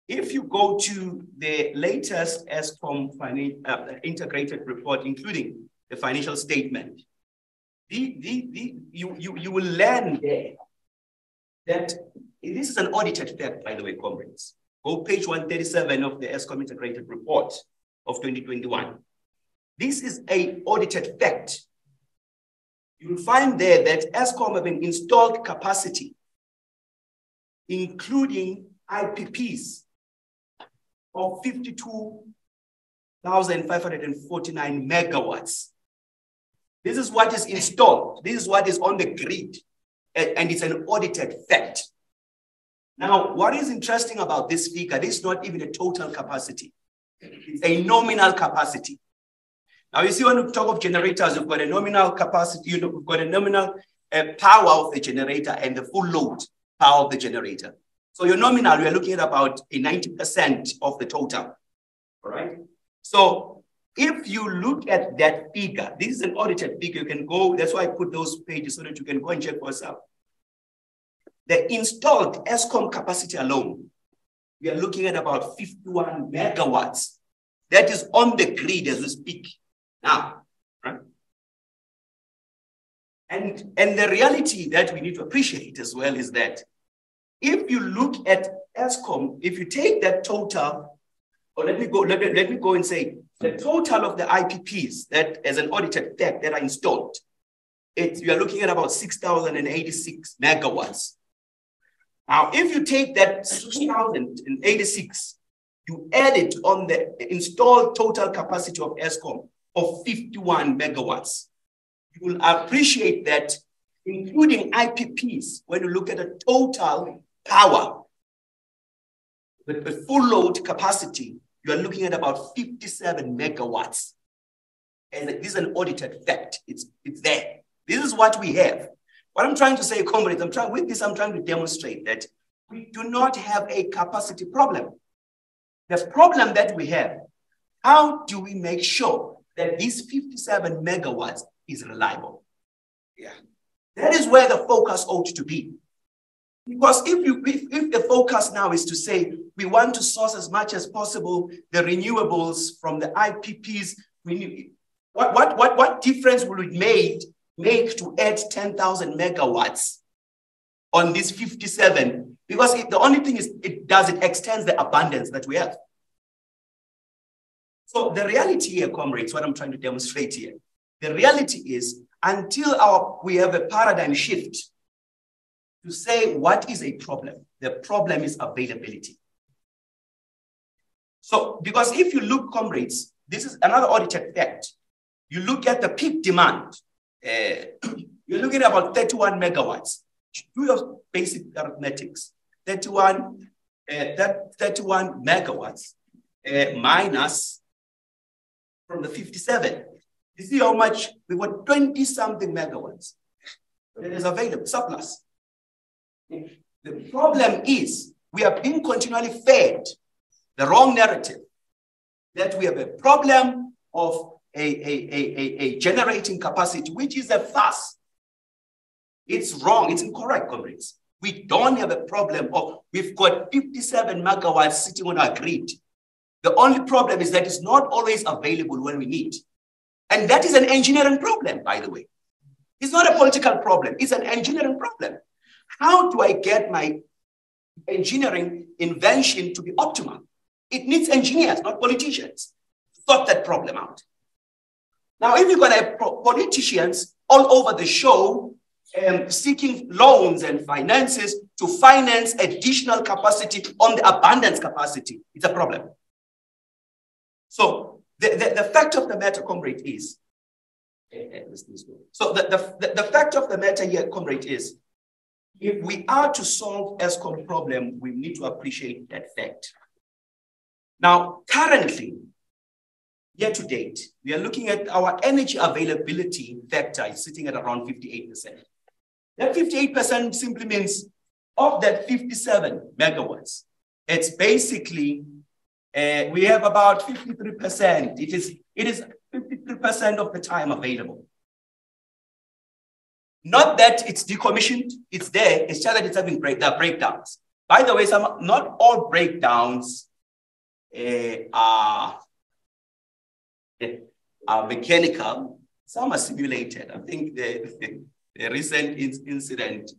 if you go to the latest Eskom integrated report, including the financial statement, you will learn there that this is an audited fact, by the way, comrades. Go page 137 of the Eskom integrated report of 2021. This is an audited fact. You will find there that Eskom have an installed capacity, including IPPs, of 52,549 megawatts. This is what is installed. This is what is on the grid, and it's an audited fact. Now, what is interesting about this figure, this is not even a total capacity. It's a nominal capacity. Now, you see, when we talk of generators, you've got a nominal capacity, you've got a nominal power of the generator and the full load power of the generator. So your nominal, we are looking at about a 90% of the total, all right? So if you look at that figure, this is an audited figure, you can go, that's why I put those pages so that you can go and check for yourself. The installed Eskom capacity alone, we are looking at about 51 megawatts. That is on the grid as we speak now, right? And the reality that we need to appreciate as well is that if you look at Eskom, if you take that total, or let me go and say the total of the IPPs that as an audited fact that are installed, you are looking at about 6,086 megawatts. Now, if you take that 6,086, you add it on the installed total capacity of Eskom of 51 megawatts, you will appreciate that including IPPs, when you look at the total power, with the full load capacity, you are looking at about 57 megawatts. And this is an audited fact. It's there. This is what we have. What I'm trying to say, comrades, I'm trying to demonstrate that we do not have a capacity problem. The problem that we have, how do we make sure that these 57 megawatts is reliable? Yeah. That is where the focus ought to be. Because if the focus now is to say we want to source as much as possible the renewables from the IPPs, what difference will it make to add 10,000 megawatts on this 57? Because the only thing is it extends the abundance that we have. So the reality here, comrades, what I'm trying to demonstrate here, the reality is until we have a paradigm shift to say what is a problem, the problem is availability. So, because if you look, comrades, this is another audited fact. You look at the peak demand, you're looking at about 31 megawatts. Do your basic arithmetics. 31 megawatts minus from the 57. You see how much? We got 20-something megawatts that is available, surplus. The problem is we are being continually fed the wrong narrative that we have a problem of a generating capacity, which is a farce. It's wrong. It's incorrect, comrades. We don't have a problem of we've got 57 megawatts sitting on our grid. The only problem is that it's not always available when we need. And that is an engineering problem, by the way. It's not a political problem. It's an engineering problem. How do I get my engineering invention to be optimal? It needs engineers, not politicians, to sort that problem out. Now, if you're going to have politicians all over the show seeking loans and finances to finance additional capacity on the abundance capacity, it's a problem. So the fact of the matter, comrade, is, the fact of the matter here, comrade, is if we are to solve Eskom problem, we need to appreciate that fact. Now, currently, year to date, we are looking at our energy availability factor is sitting at around 58%. That 58% simply means of that 57 megawatts, it's basically, we have about 53%. It is 53% of the time available. Not that it's decommissioned, it's there, it's just that it's having breakdowns. By the way, not all breakdowns are mechanical, some are simulated. I think the recent incident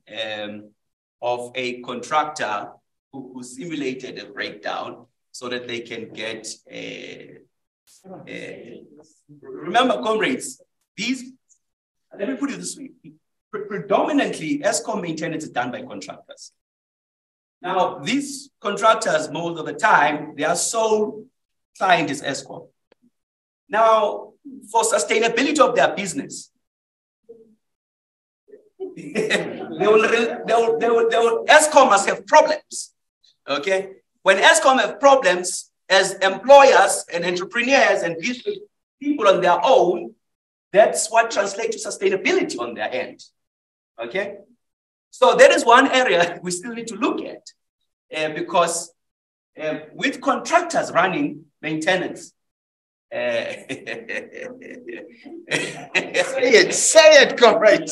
of a contractor who simulated a breakdown so that they can get remember, comrades, let me put it this way, predominantly Eskom maintenance is done by contractors. Now, these contractors, most of the time, their sole client is Eskom. Now, for sustainability of their business, Eskom must have problems, okay? When Eskom have problems, as employers and entrepreneurs and business people on their own, that's what translates to sustainability on their end, okay? So that is one area we still need to look at because with contractors running maintenance, say it, comrade.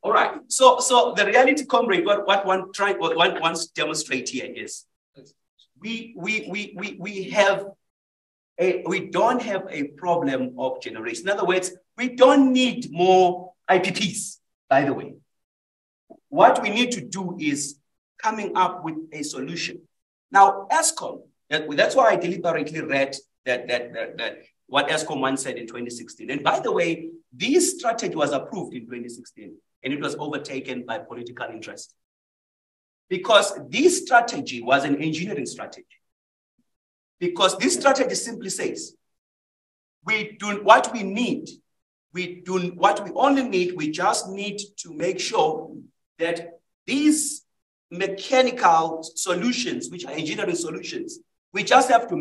All right. So the reality, comrade, what one wants to demonstrate here is we don't have a problem of generation. In other words, we don't need more IPPs. by the way. What we need to do is coming up with a solution. Now, Eskom, that's why I deliberately read that what Eskom once said in 2016. And by the way, this strategy was approved in 2016, and it was overtaken by political interest. Because this strategy was an engineering strategy. Because this strategy simply says, we just need to make sure that these mechanical solutions, which are engineering solutions, we just have to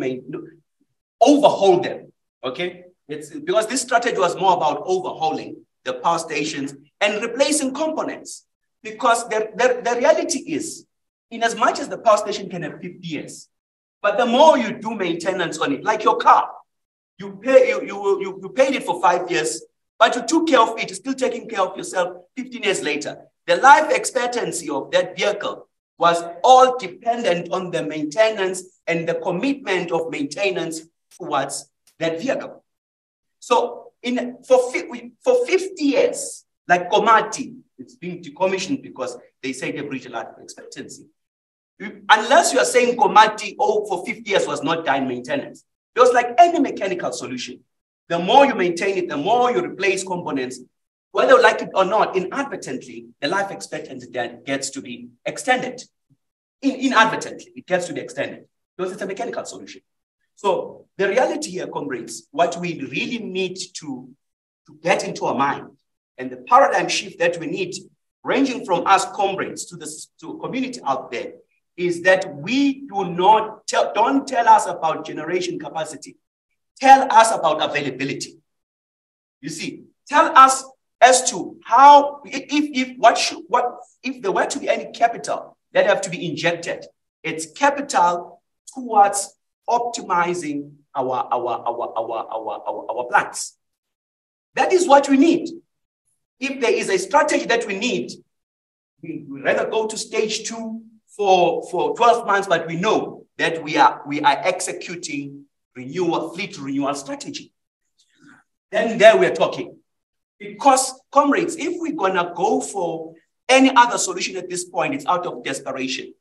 overhaul them, okay? Because this strategy was more about overhauling the power stations and replacing components. Because the reality is, in as much as the power station can have 50 years, but the more you do maintenance on it, like your car, you paid it for 5 years, but you took care of it, you're still taking care of yourself 15 years later. The life expectancy of that vehicle was all dependent on the maintenance and the commitment of maintenance towards that vehicle. So for 50 years, like Komati, it's being decommissioned because they say they breached life expectancy. Unless you are saying Komati, for 50 years was not done maintenance. It was like any mechanical solution. The more you maintain it, the more you replace components, whether you like it or not, inadvertently, the life expectancy gets to be extended. Inadvertently, it gets to be extended because it's a mechanical solution. So the reality here, comrades, what we really need to get into our mind and the paradigm shift that we need, ranging from us comrades to community out there, is that we don't tell us about generation capacity. Tell us about availability. You see, tell us as to how, if there were to be any capital that have to be injected, it's capital towards optimizing our plants. That is what we need. If there is a strategy that we need, we rather go to stage 2 for 12 months, but we know that we are executing fleet renewal strategy. Then there we're talking. Because, comrades, if we're gonna go for any other solution at this point, it's out of desperation.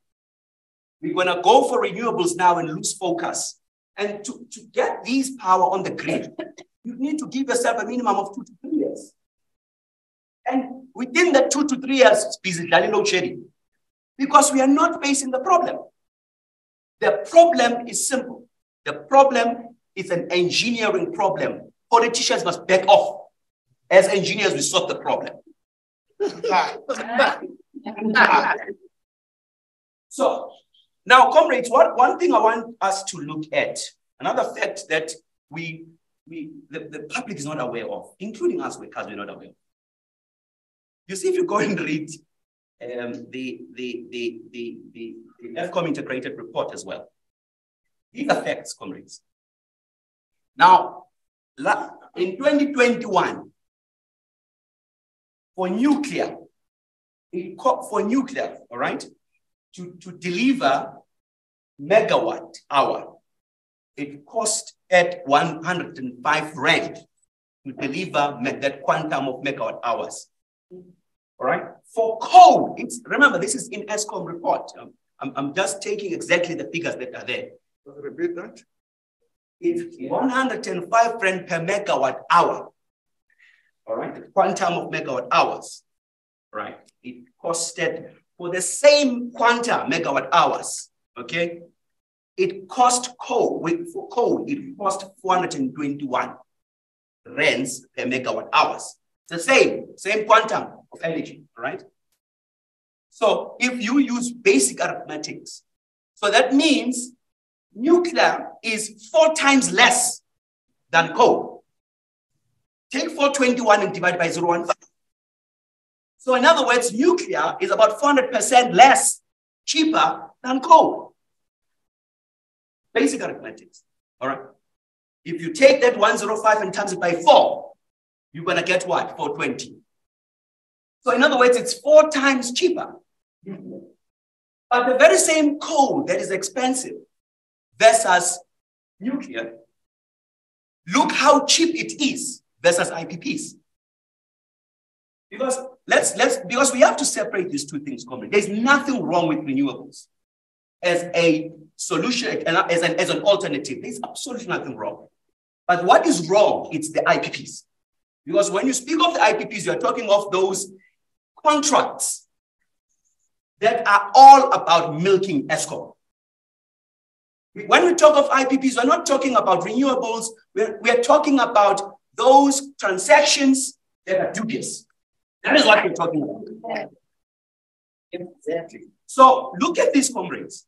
We're gonna go for renewables now and lose focus. And to get these power on the grid, you need to give yourself a minimum of 2 to 3 years. And within the 2 to 3 years, busy load shedding. Because we are not facing the problem. The problem is simple. The problem is an engineering problem. Politicians must back off. As engineers, we solve the problem. So now, comrades, one thing I want us to look at, another fact that the public is not aware of, including us workers, we're not aware of. You see, if you go and read the Eskom integrated report as well, these are facts, comrades. Now, in 2021, for nuclear, all right, to deliver megawatt hour, it cost at 105 rand to deliver that quantum of megawatt hours. All right. For coal, remember, this is in Eskom report. I'm just taking exactly the figures that are there. Repeat that. It's 105 rand per megawatt hour. All right. The quantum of megawatt hours. Right. It costed for the same quantum megawatt hours. Okay. It cost for coal, it cost 421 rands per megawatt hours. It's the same quantum of energy, right? So if you use basic arithmetics, so that means nuclear is 4 times less than coal. Take 421 and divide by 0.15. So in other words, nuclear is about 400% less, cheaper than coal. Basic arithmetics, all right? If you take that 105 and times it by 4, you're gonna get what? 420. So in other words, it's 4 times cheaper. But the very same coal that is expensive versus nuclear, look how cheap it is versus IPPs. Because because we have to separate these two things, comrade. There's nothing wrong with renewables as a solution, as an alternative. There's absolutely nothing wrong. But what is wrong? It's the IPPs. Because when you speak of the IPPs, you're talking of those contracts that are all about milking Eskom. When we talk of IPPs, we're not talking about renewables. We're talking about those transactions that are dubious. That is what we're talking about. Exactly. So look at these, comrades.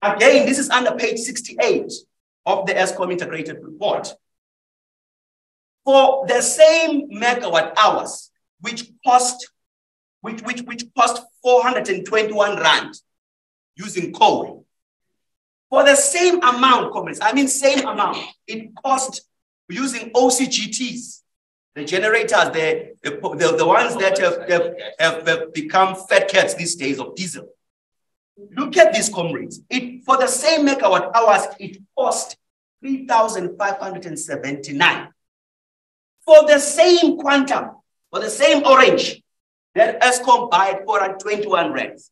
Again, this is under page 68 of the Eskom integrated report. For the same megawatt hours, which cost 421 rand using coal. For the same amount, comrades, I mean same amount, it cost using OCGTs, the generators, the ones that have become fat cats these days of diesel. Look at these, comrades. For the same megawatt hours, it cost 3,579. For the same quantum, for the same orange, that Eskom buy at 421 rands,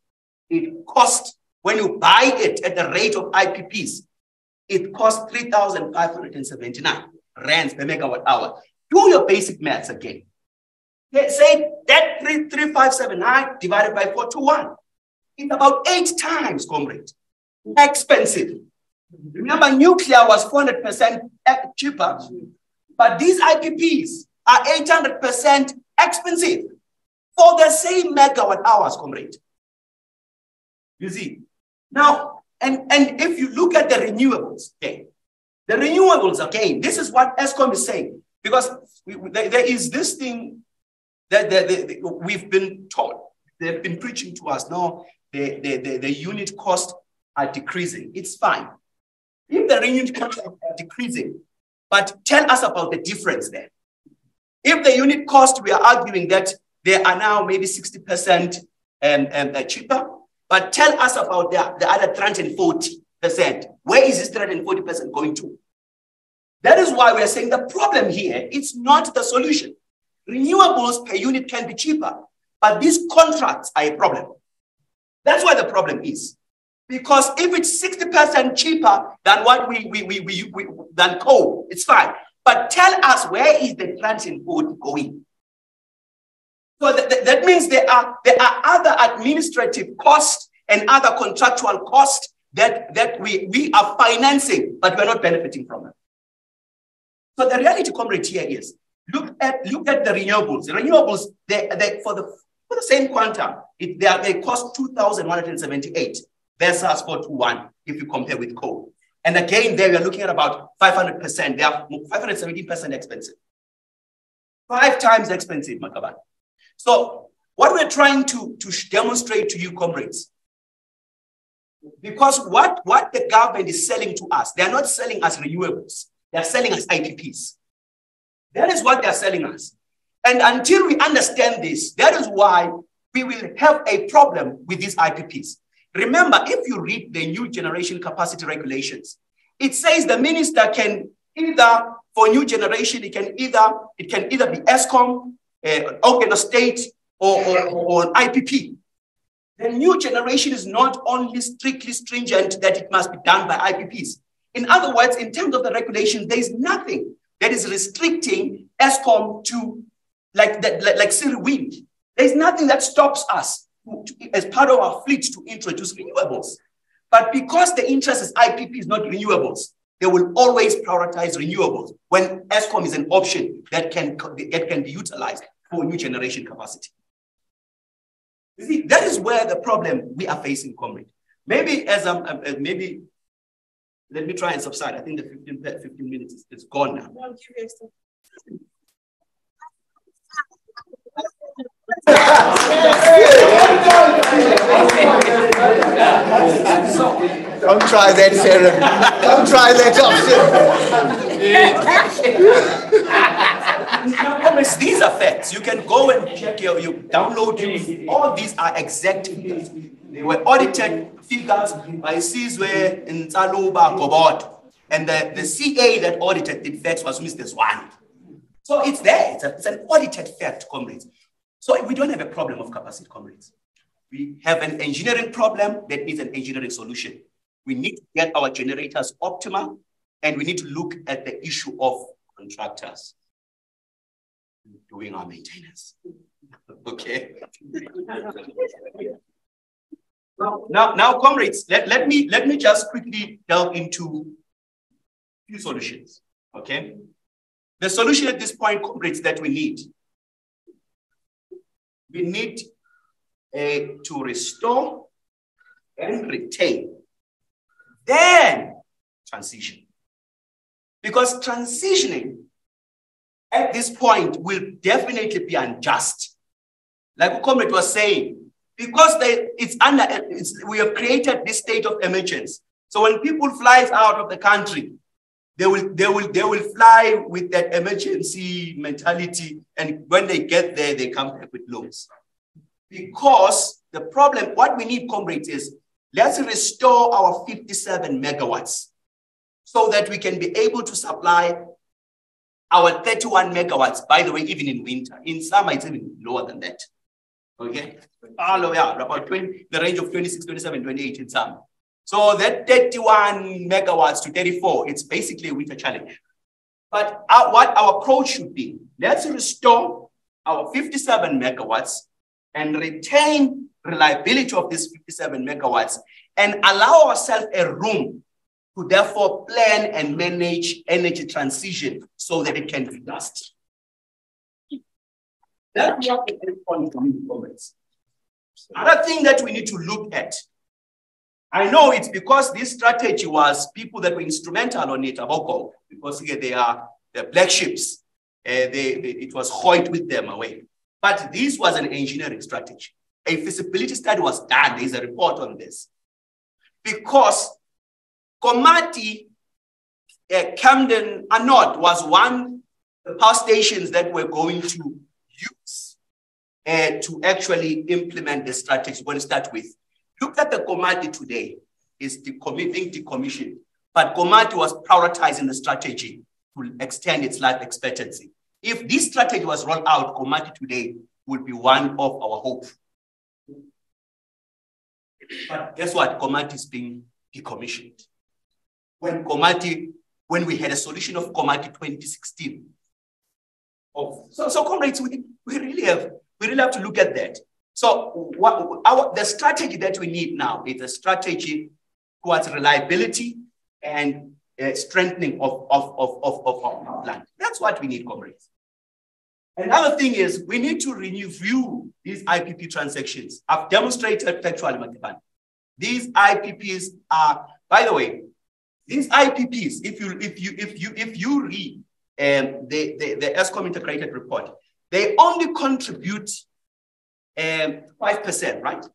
it cost, when you buy it at the rate of IPPs, it costs 3,579 rands per megawatt hour. Do your basic maths again. Say that 3,579 divided by 421. It's about 8 times, comrade, expensive. Remember, nuclear was 400% cheaper, but these IPPs are 800% expensive for the same megawatt hours, comrade. You see? Now, and if you look at the renewables, okay, the renewables, again, this is what Eskom is saying, because there is this thing that we've been taught, they've been preaching to us, no, the unit costs are decreasing. It's fine. If the unit costs are decreasing, but tell us about the difference there. If the unit cost, we are arguing that they are now maybe 60% cheaper, but tell us about the other 340%. Where is this 340% going to? That is why we are saying the problem here, it's not the solution. Renewables per unit can be cheaper, but these contracts are a problem. That's why the problem is. Because if it's 60% cheaper than what than coal, it's fine. But tell us, where is the 340 going? So that means there are other administrative costs and other contractual costs that we are financing, but we're not benefiting from them. So the reality, comrade, here is look at the renewables. The renewables, for the same quantum, they cost 2,178 versus 421 if you compare with coal. And again, there we are looking at about 500%. They are 517% expensive. 5 times expensive, Makaban. So what we're trying to demonstrate to you, comrades, because what the government is selling to us, they're not selling us renewables. They're selling us IPPs. That is what they're selling us. And until we understand this, that is why we will have a problem with these IPPs. Remember, if you read the new generation capacity regulations, it says the minister can either, for new generation, it can either be Eskom, Ogun State, or an IPP. The new generation is not only strictly stringent that it must be done by IPPs. In other words, in terms of the regulation, there is nothing that is restricting Eskom to like Cyril Wind. There is nothing that stops us as part of our fleet to introduce renewables. But because the interest is IPPs, not renewables, they will always prioritize renewables when Eskom is an option that can be utilized for new generation capacity. You see, that is where the problem we are facing, comrade. Maybe maybe let me try and subside. I think the 15 minutes is gone now. Don't try that, Sarah. Don't try that option. These are facts. You can go and check you download them. All these are exact figures. They were audited figures by Sizwe and Tsaluba Gobot. And the CA that audited the facts was Mr. Swan. So it's there. It's an audited fact, comrades. So we don't have a problem of capacity, comrades. We have an engineering problem that needs an engineering solution. We need to get our generators optimal, and we need to look at the issue of contractors doing our maintenance. Okay. Now, comrades, let me just quickly delve into a few solutions. Okay. The solution at this point, comrades, that we need to restore and retain, then transition. Because transitioning at this point will definitely be unjust. Like what comrade was saying, because we have created this state of emergency. So when people fly out of the country, they will fly with that emergency mentality, and when they get there, they come back with loans. Because the problem, what we need, comrades, is let's restore our 57 megawatts so that we can be able to supply our 31 megawatts, by the way, even in winter. In summer, it's even lower than that. Okay? All the way out, about the range of 26, 27, 28 in summer. So that 31 megawatts to 34, it's basically a winter challenge. But what our approach should be, let's restore our 57 megawatts and retain reliability of these 57 megawatts and allow ourselves a room to therefore plan and manage energy transition so that it can be just. That's what the endpoint coming comments. Another thing that we need to look at, I know it's because this strategy was people that were instrumental on it, Aboko, because here they are the black ships. It was hoiked with them away. But this was an engineering strategy. A feasibility study was done. There's a report on this. Because Komati, Camden, and North was one of the power stations that were going to use to actually implement the strategy. We're going to start with. Look at the Komati today. It's being decommissioned. But Komati was prioritizing the strategy to extend its life expectancy. If this strategy was rolled out, Komati today would be one of our hope. But guess what? Komati is being decommissioned. When we had a solution of Komati 2016. So comrades, we really have to look at that. So the strategy that we need now is a strategy towards reliability and strengthening of our plant. That's what we need, comrades. Another thing is we need to review these IPP transactions. I've demonstrated factually, Matipan. These IPPs are, by the way, these IPPs, if you read the Eskom integrated report, they only contribute 5%, right?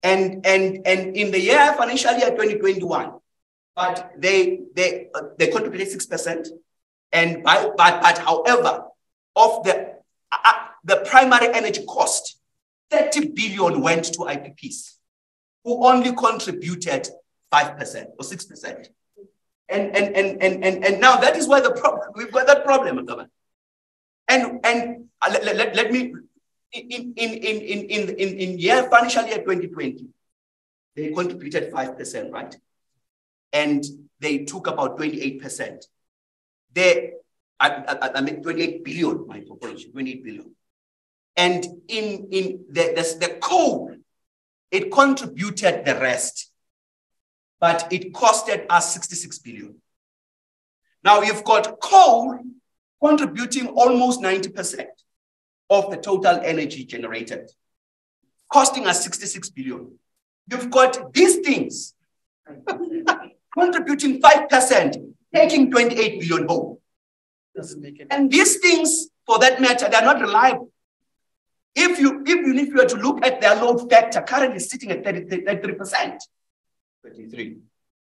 And in the financial year 2021, but they contributed 6%. And but however, of the primary energy cost, 30 billion went to IPPs, who only contributed 5% or 6%. And now that is where the problem, we've got that problem, government. And let me, in financial year 2020, they contributed 5%, right? And they took about 28%. I mean 28 billion, my population, 28 billion. And in the coal, it contributed the rest, but it costed us 66 billion. Now you've got coal contributing almost 90% of the total energy generated, costing us 66 billion. You've got these things contributing 5%, taking 28 billion home. And these things, for that matter, they're not reliable. If you were to look at their load factor, currently sitting at 33%. 33.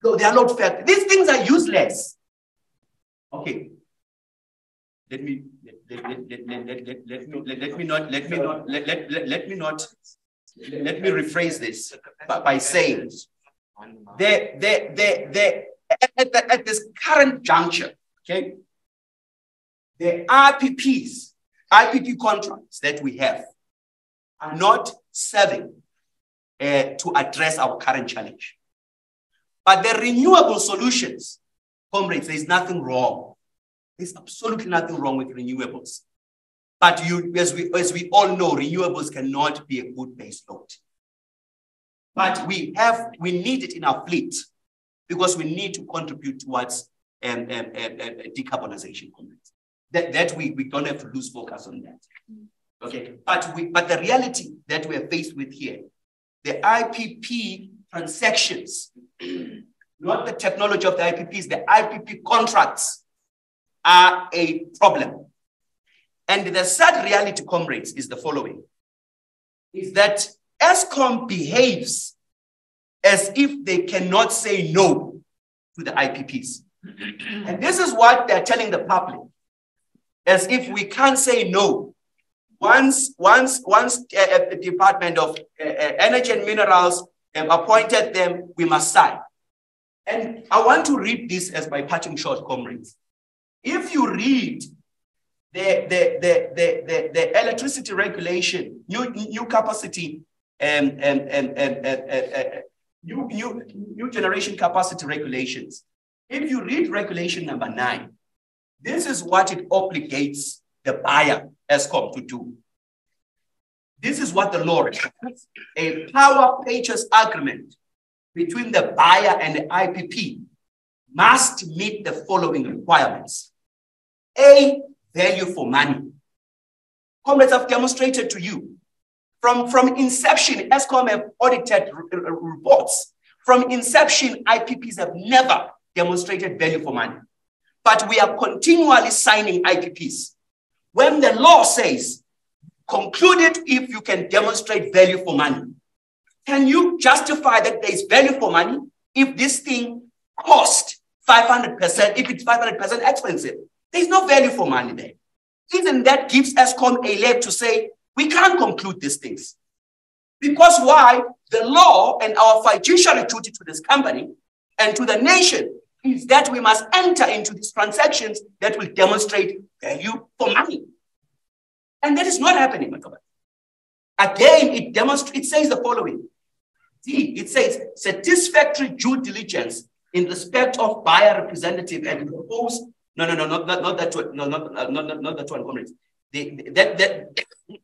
So their load factor. These things are useless. Okay. Let me rephrase this by saying at this current juncture, okay, the RPPs IPP contracts that we have are not serving to address our current challenge. But the renewable solutions, comrades, there's nothing wrong. There's absolutely nothing wrong with renewables. But as we all know, renewables cannot be a good base load. But we need it in our fleet because we need to contribute towards decarbonization. That we don't have to lose focus on that. Okay, but the reality that we are faced with here, the IPP transactions, not the technology of the IPPs, the IPP contracts are a problem. And the sad reality, comrades, is the following, is that Eskom behaves as if they cannot say no to the IPPs. And this is what they're telling the public, as if we can't say no. Once the Department of Energy and Minerals have appointed them, we must sign. And I want to read this as my parting shot, comrades. If you read the electricity regulation, new capacity, new generation capacity regulations, if you read regulation number 9, this is what it obligates the buyer, Eskom, to do. This is what the law requires. A power purchase agreement between the buyer and the IPP must meet the following requirements. A, value for money. Comrades, I've demonstrated to you. From inception, Eskom have audited reports. From inception, IPPs have never demonstrated value for money. But we are continually signing IPPs. When the law says, conclude it if you can demonstrate value for money. Can you justify that there is value for money if this thing cost 500%, if it's 500% expensive? There's no value for money there. Even that gives Eskom a leg to say, we can't conclude these things. Because why? The law and our fiduciary duty to this company and to the nation is that we must enter into these transactions that will demonstrate value for money. And that is not happening, my God. Again, it says the following. It says satisfactory due diligence in respect of buyer representative and proposed. Not that one. Not that one, comrades.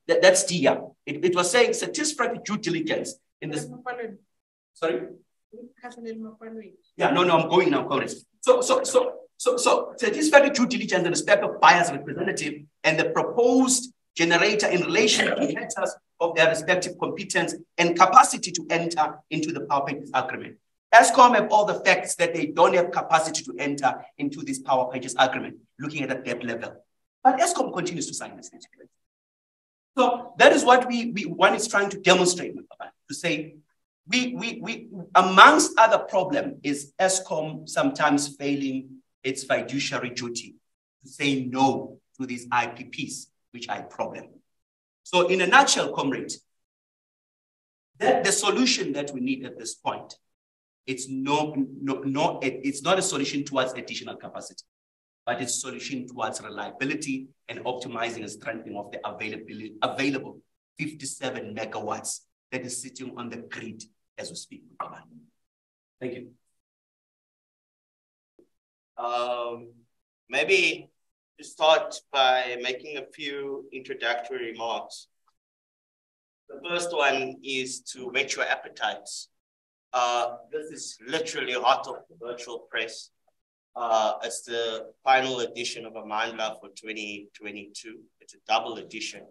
That's the yeah. It was saying satisfactory due diligence in this. Sorry. Yeah, no, I'm going now, comrades. So satisfactory due diligence in respect of buyer's representative and the proposed generator in relation to matters of their respective competence and capacity to enter into the power purchase agreement. Eskom have all the facts that they don't have capacity to enter into this power purchase agreement, looking at the debt level. But Eskom continues to sign this agreement. So that is what one is trying to demonstrate, to say, we amongst other problem is Eskom sometimes failing its fiduciary duty to say no to these IPPs, which are a problem. So in a nutshell, comrades, that the solution that we need at this point, it's not a solution towards additional capacity, but it's a solution towards reliability and optimizing and strengthening of the available 57 megawatts that is sitting on the grid as we speak. Thank you. Maybe to start by making a few introductory remarks. The first one is to whet your appetites. This is literally hot off the virtual press. It's the final edition of a Mind Love for 2022. It's a double edition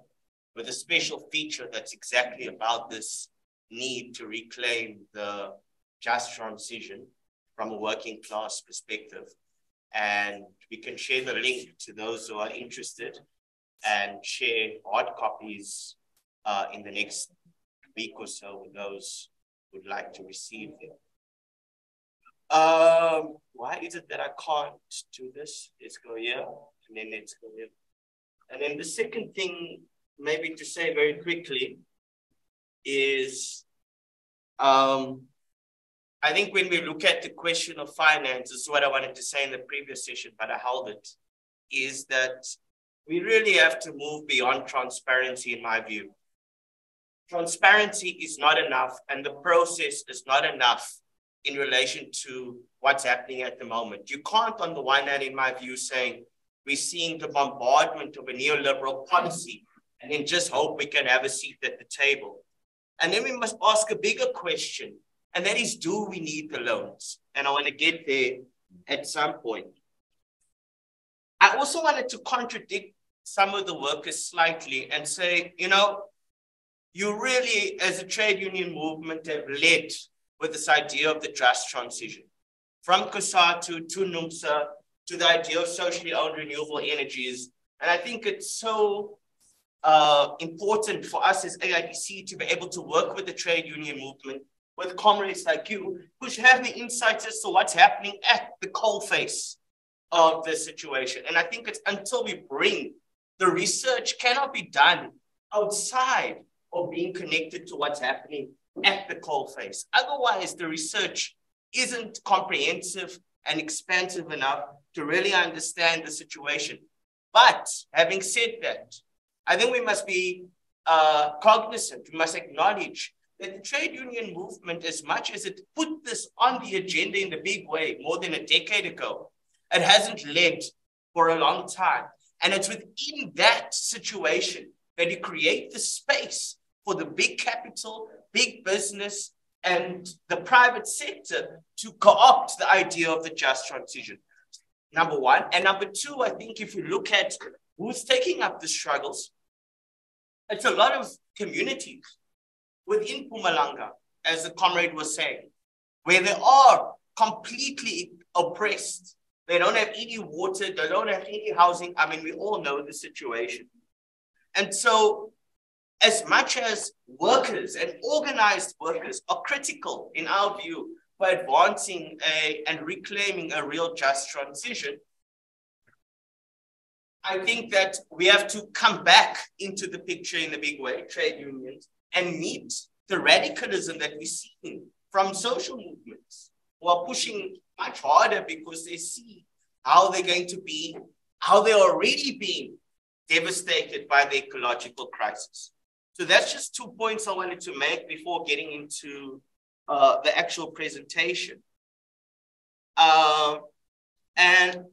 with a special feature that's exactly about this need to reclaim the just transition from a working class perspective. And we can share the link to those who are interested and share hard copies in the next week or so with those who would like to receive them. Why is it that I can't do this? Let's go here, and then let's go here. And then the second thing, maybe to say very quickly, is I think when we look at the question of finance, this is what I wanted to say in the previous session, but I held it, is that we really have to move beyond transparency, in my view. Transparency is not enough, and the process is not enough in relation to what's happening at the moment. You can't, on the one hand, in my view, say we're seeing the bombardment of a neoliberal policy and then just hope we can have a seat at the table. And then we must ask a bigger question, and that is, do we need the loans? And I want to get there at some point. I also wanted to contradict some of the workers slightly and say, you know, you really, as a trade union movement, have led with this idea of the just transition. From COSATU to NUMSA to the idea of socially owned renewable energies. And I think it's so important for us as AIDC to be able to work with the trade union movement, with comrades like you, who have the insights as to what's happening at the coalface of the situation. And I think it's until we bring the research cannot be done outside of being connected to what's happening at the coalface. Otherwise, the research isn't comprehensive and expansive enough to really understand the situation. But having said that, I think we must be cognizant, we must acknowledge that the trade union movement, as much as it put this on the agenda in the big way more than a decade ago, it hasn't led for a long time. And it's within that situation that you create the space for the big capital, big business, and the private sector to co-opt the idea of the just transition. Number one. And number two, I think if you look at who's taking up the struggles, it's a lot of communities within Mpumalanga, as the comrade was saying, where they are completely oppressed. They don't have any water, they don't have any housing. I mean, we all know the situation. And so, as much as workers and organized workers are critical, in our view, for advancing and reclaiming a real just transition, I think that we have to come back into the picture in a big way, trade unions, and meet the radicalism that we're seeing from social movements who are pushing much harder because they see how they're going to be, how they're already being devastated by the ecological crisis. So that's just 2 points I wanted to make before getting into the actual presentation. And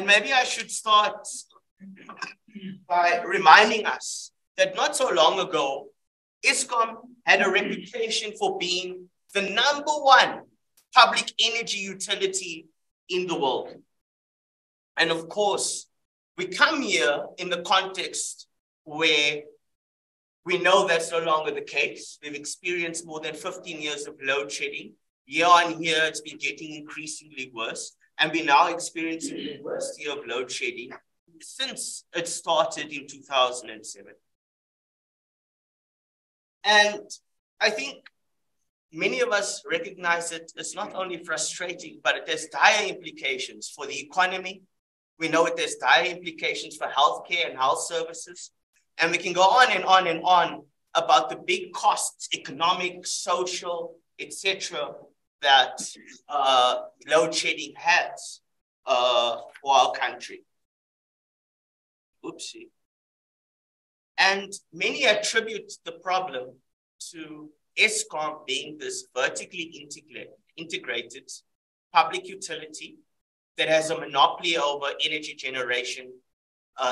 maybe I should start by reminding us that not so long ago, Eskom had a reputation for being the #1 public energy utility in the world. And of course, we come here in the context where we know that's no longer the case. We've experienced more than 15 years of load shedding. Year on year, it's been getting increasingly worse. And we're now experiencing the worst year of load shedding since it started in 2007. And I think many of us recognize that it's not only frustrating, but it has dire implications for the economy. We know it has dire implications for healthcare and health services. And we can go on and on and on about the big costs, economic, social, etc., that load shedding has for our country. Oopsie. And many attribute the problem to Eskom being this vertically integrated public utility that has a monopoly over energy generation,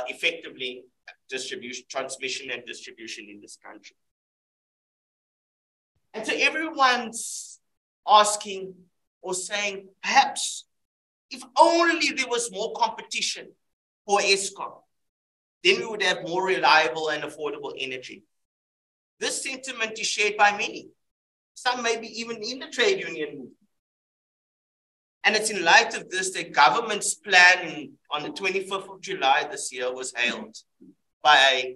effectively distribution, transmission and distribution in this country. And so everyone's asking or saying, perhaps if only there was more competition for Eskom, then we would have more reliable and affordable energy. This sentiment is shared by many, some maybe even in the trade union movement. And it's in light of this that government's plan on the 25th of July this year was hailed by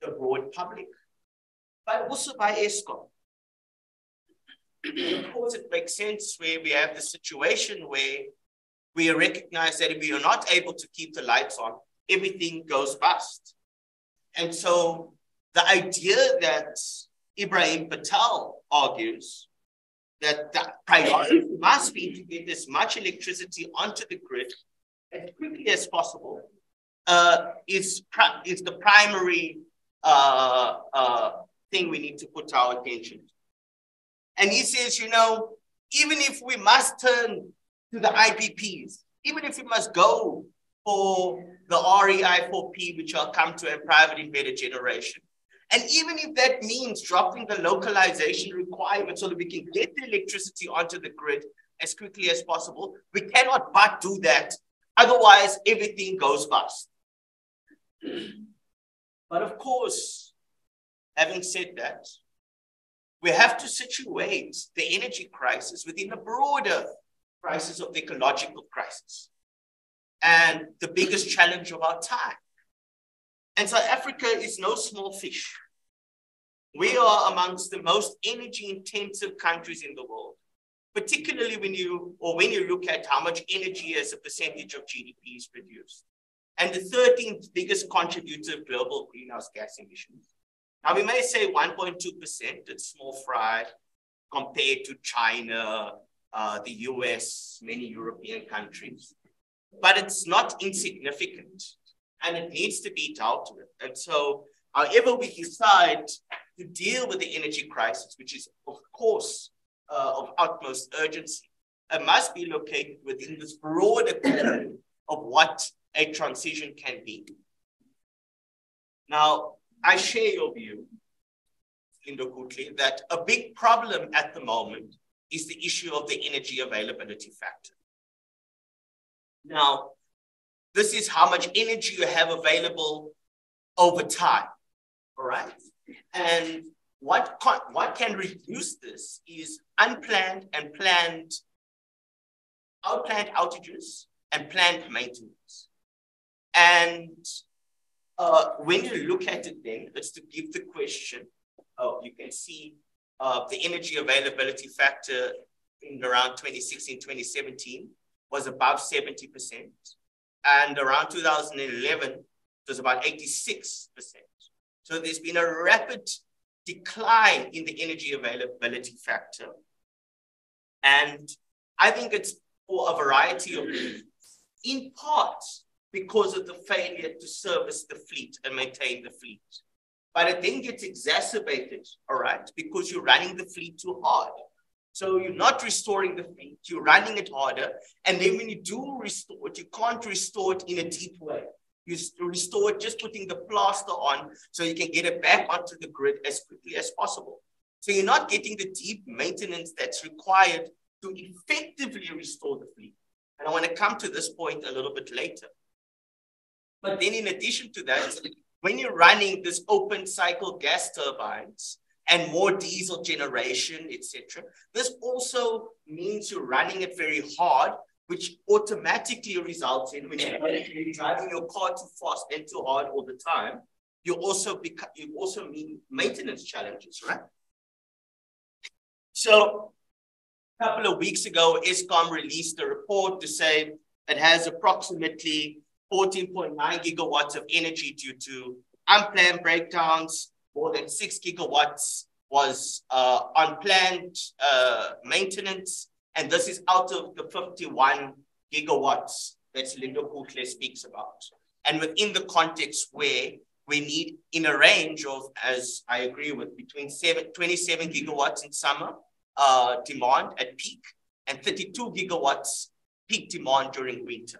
the broad public, but also by Eskom. Of course, it makes sense where we have the situation where we recognize that if we are not able to keep the lights on, everything goes bust. And so the idea that Ibrahim Patel argues that the priority must be to get as much electricity onto the grid as quickly as possible is the primary thing we need to put our attention to. And he says, you know, even if we must turn to the IPPs, even if we must go for the REI4P, which I'll come to, and private embedded generation, and even if that means dropping the localization requirement so that we can get the electricity onto the grid as quickly as possible, we cannot but do that. Otherwise, everything goes bust. But of course, having said that, we have to situate the energy crisis within the broader crisis of the ecological crisis and the biggest challenge of our time. And South Africa is no small fish. We are amongst the most energy-intensive countries in the world, particularly when you look at how much energy as a percentage of GDP is produced. And the 13th biggest contributor of global greenhouse gas emissions. Now, we may say 1.2%, it's small fry compared to China, the US, many European countries, but it's not insignificant and it needs to be dealt with. And so, however we decide to deal with the energy crisis, which is, of course, of utmost urgency, it must be located within this broader category of what a transition can be. Now, I share your view, Silindokuhle, that a big problem at the moment is the issue of the energy availability factor. Now, this is how much energy you have available over time, all right? And what can reduce this is unplanned and planned outages and planned maintenance. And when you look at it then, it's to give the question, you can see the energy availability factor in around 2016, 2017 was above 70%. And around 2011, it was about 86%. So there's been a rapid decline in the energy availability factor. And I think it's for a variety of reasons, in part because of the failure to service the fleet and maintain the fleet. But it then gets exacerbated, all right, because you're running the fleet too hard. So you're not restoring the fleet, you're running it harder. And then when you do restore it, you can't restore it in a deep way. You restore it just putting the plaster on so you can get it back onto the grid as quickly as possible. So you're not getting the deep maintenance that's required to effectively restore the fleet. And I want to come to this point a little bit later. But then in addition to that, when you're running this open cycle gas turbines and more diesel generation, etc., this also means you're running it very hard, which automatically results in when you're driving your car too fast and too hard all the time, you also mean maintenance challenges, right? So a couple of weeks ago, Eskom released a report to say it has approximately 14.9 gigawatts of energy due to unplanned breakdowns. More than 6 gigawatts was unplanned maintenance. And this is out of the 51 gigawatts that Silindokuhle speaks about. And within the context where we need in a range of, as I agree with, between 27 gigawatts in summer demand at peak and 32 gigawatts peak demand during winter.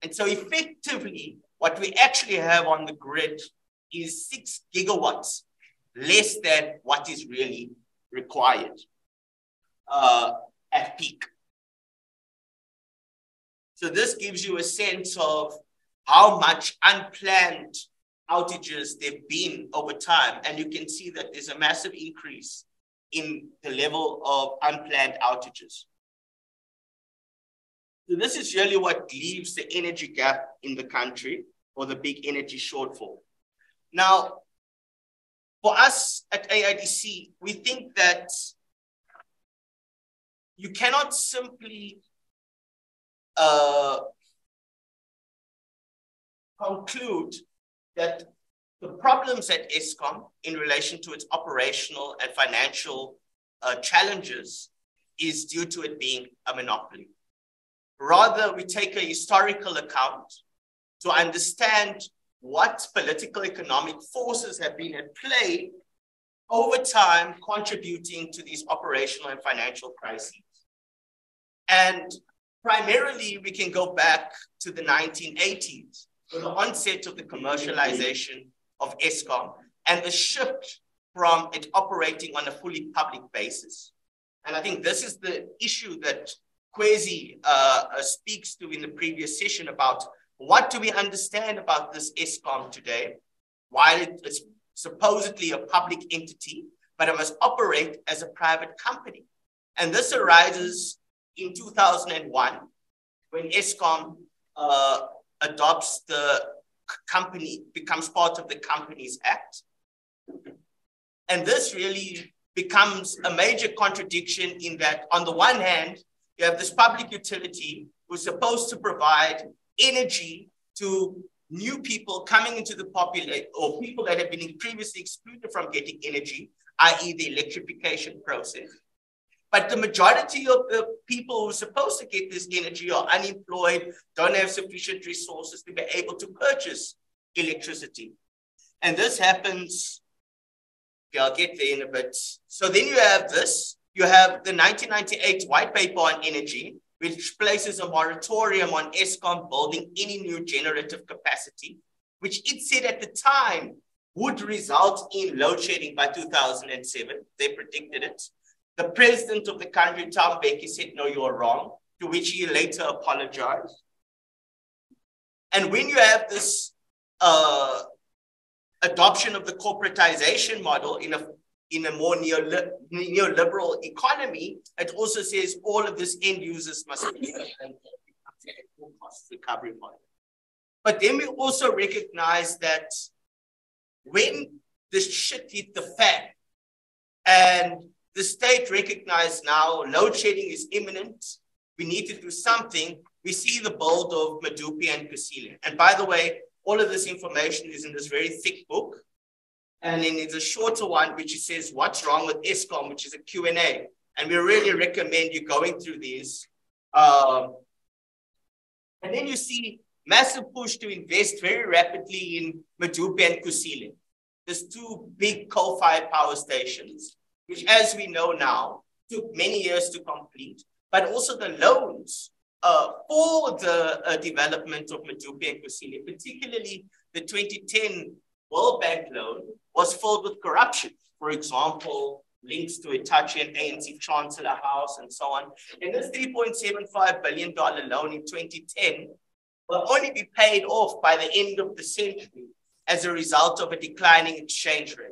And so effectively, what we actually have on the grid is 6 gigawatts less than what is really required at peak. So this gives you a sense of how much unplanned outages there've been over time. And you can see that there's a massive increase in the level of unplanned outages. So this is really what leaves the energy gap in the country, or the big energy shortfall. Now, for us at AIDC, we think that you cannot simply conclude that the problems at Eskom in relation to its operational and financial challenges is due to it being a monopoly. Rather, we take a historical account to understand what political economic forces have been at play over time, contributing to these operational and financial crises. And primarily, we can go back to the 1980s, with the onset of the commercialization of Eskom and the shift from it operating on a fully public basis. And I think this is the issue that Kwesi speaks to in the previous session about what do we understand about this Eskom today, while it's supposedly a public entity, but it must operate as a private company. And this arises in 2001, when Eskom adopts the company, becomes part of the Companies Act. And this really becomes a major contradiction in that, on the one hand, you have this public utility who's supposed to provide energy to new people coming into the population, or people that have been previously excluded from getting energy, i.e. the electrification process. But the majority of the people who are supposed to get this energy are unemployed, don't have sufficient resources to be able to purchase electricity. And this happens, okay, I'll get there in a bit. So then you have this, you have the 1998 white paper on energy, which places a moratorium on Eskom building any new generative capacity, which it said at the time would result in load shedding by 2007. They predicted it. The president of the country, Thabo Mbeki, said, no, you're wrong, to which he later apologized. And when you have this adoption of the corporatization model in a more neoliberal economy, it also says all of this end users must be a full cost recovery model. But then we also recognize that when this shit hit the fan and the state recognized now load shedding is imminent, we need to do something, we see the build of Medupi and Kusile. And by the way, all of this information is in this very thick book. And then there's a shorter one, which says, what's wrong with Eskom, which is a Q&A. And we really recommend you going through these. And then you see massive push to invest very rapidly in Medupi and Kusile. There's two big coal-fired power stations, which, as we know now, took many years to complete, but also the loans for the development of Medupi and Kusile, particularly the 2010 World Bank loan, was filled with corruption. For example, links to Hitachi and ANC Chancellor House and so on. And this $3.75 billion loan in 2010 will only be paid off by the end of the century as a result of a declining exchange rate.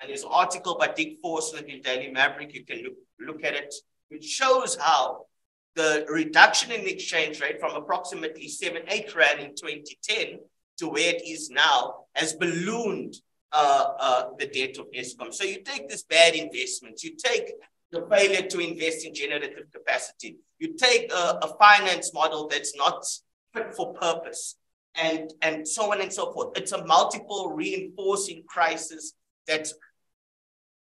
And there's an article by Dick Forslund in Daily Maverick, you can look at it, which shows how the reduction in the exchange rate from approximately 7-8 Rand in 2010 to where it is now has ballooned the debt of Eskom. So you take this bad investment, you take the failure to invest in generative capacity, you take a finance model that's not fit for purpose, and so on and so forth. It's a multiple reinforcing crisis that's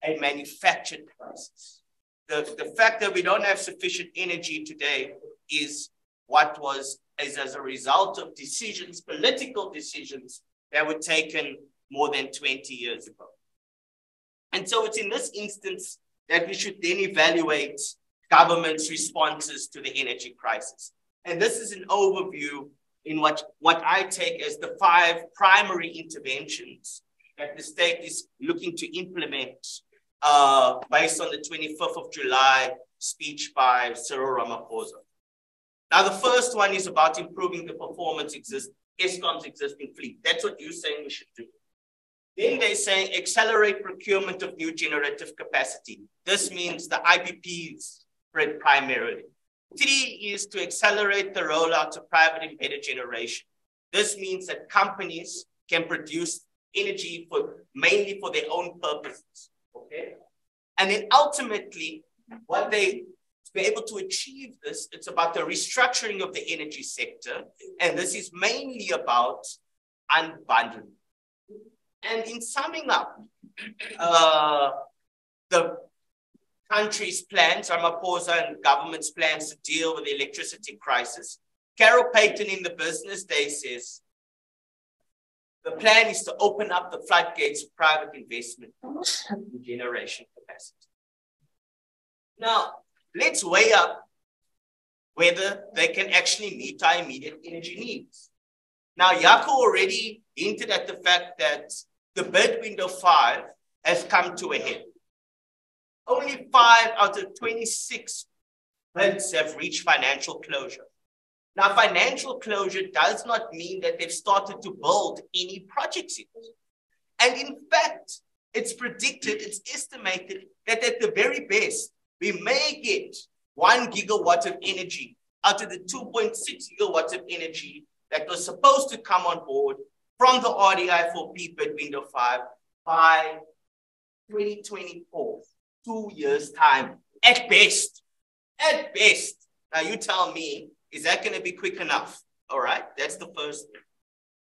a manufactured crisis. The fact that we don't have sufficient energy today is as a result of decisions, political decisions that were taken more than 20 years ago. And so it's in this instance that we should then evaluate government's responses to the energy crisis. And this is an overview in what I take as the 5 primary interventions that the state is looking to implement based on the 25th of July speech by Cyril Ramaphosa. Now, the first one is about improving the performance Eskom's existing fleet. That's what you're saying we should do. Then they're saying accelerate procurement of new generative capacity. This means the IPPs primarily. 3 is to accelerate the rollout of private embedded generation. This means that companies can produce energy mainly for their own purposes. Okay? And then ultimately, what to be able to achieve this, it's about the restructuring of the energy sector. And this is mainly about unbundling. And in summing up, the country's plans, Ramaphosa and government's plans to deal with the electricity crisis, Carol Payton in the Business Day says, the plan is to open up the floodgates of private investment in generation capacity. Now, let's weigh up whether they can actually meet our immediate energy needs. Now, Jaco already hinted at the fact that the bid window 5 has come to a head. Only 5 out of 26 bids have reached financial closure. Now, financial closure does not mean that they've started to build any projects yet. And in fact, it's predicted, it's estimated that at the very best, we may get 1 gigawatt of energy out of the 2.6 gigawatts of energy that was supposed to come on board from the RDI4P bid window 5 by 2024, 2 years' time, at best. At best. Now you tell me, is that going to be quick enough? All right, that's the first thing.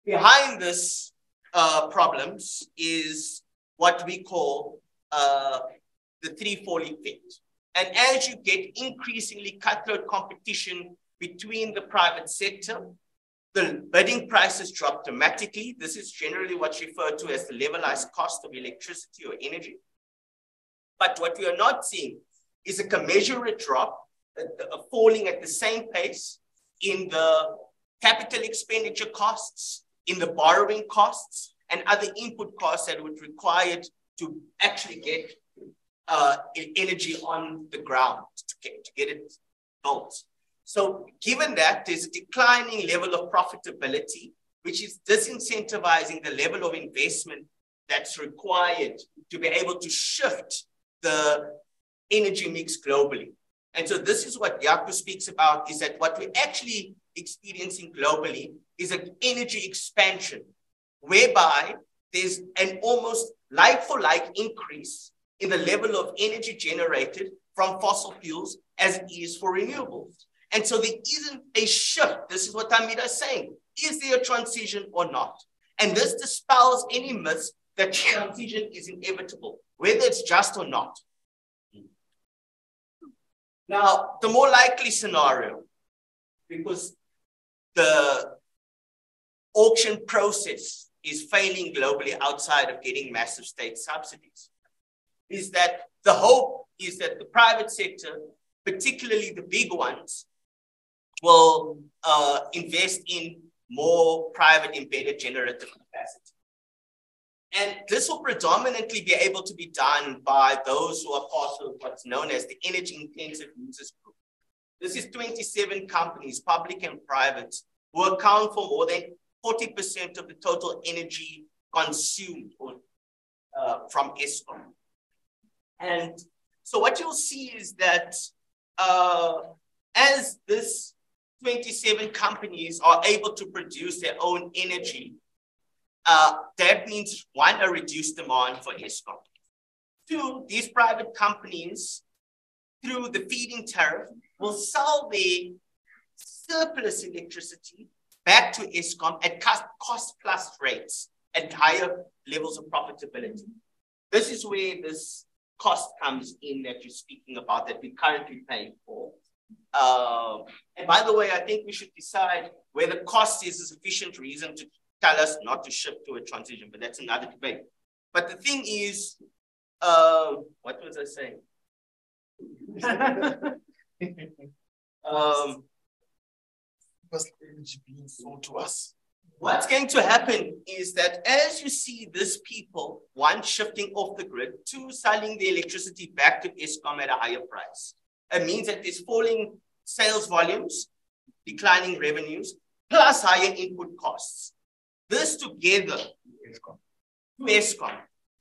Behind this problems is what we call the 3-fall effect. And as you get increasingly cutthroat competition between the private sector, the bidding prices drop dramatically. This is generally what's referred to as the levelized cost of electricity or energy. But what we are not seeing is a commensurate drop, falling at the same pace in the capital expenditure costs, in the borrowing costs, and other input costs that would require to actually get energy on the ground to get it built. So given that there's a declining level of profitability, which is disincentivizing the level of investment that's required to be able to shift the energy mix globally. And so this is what Jaco speaks about, is that what we're actually experiencing globally is an energy expansion, whereby there's an almost like-for-like increase in the level of energy generated from fossil fuels as it is for renewables. And so there isn't a shift. This is what Tamira is saying. Is there a transition or not? And this dispels any myths that transition is inevitable, whether it's just or not. Now, the more likely scenario, because the auction process is failing globally outside of getting massive state subsidies, is that the hope is that the private sector, particularly the big ones, will invest in more private embedded generative capacity. And this will predominantly be able to be done by those who are part of what's known as the energy intensive users group. This is 27 companies, public and private, who account for more than 40% of the total energy consumed from Eskom. And so what you'll see is that as this 27 companies are able to produce their own energy, that means, 1, a reduced demand for Eskom. 2, these private companies, through the feed-in tariff, will sell their surplus electricity back to Eskom at cost-plus rates at higher levels of profitability. This is where this cost comes in that you're speaking about, that we're currently paying for. And by the way, I think we should decide whether cost is a sufficient reason to tell us not to shift to a transition, but that's another debate. But the thing is, what was I saying? Being sold to us. What's going to happen is that as you see these people, 1, shifting off the grid, 2, selling the electricity back to Eskom at a higher price, it means that there's falling sales volumes, declining revenues, plus higher input costs. This together, Eskom,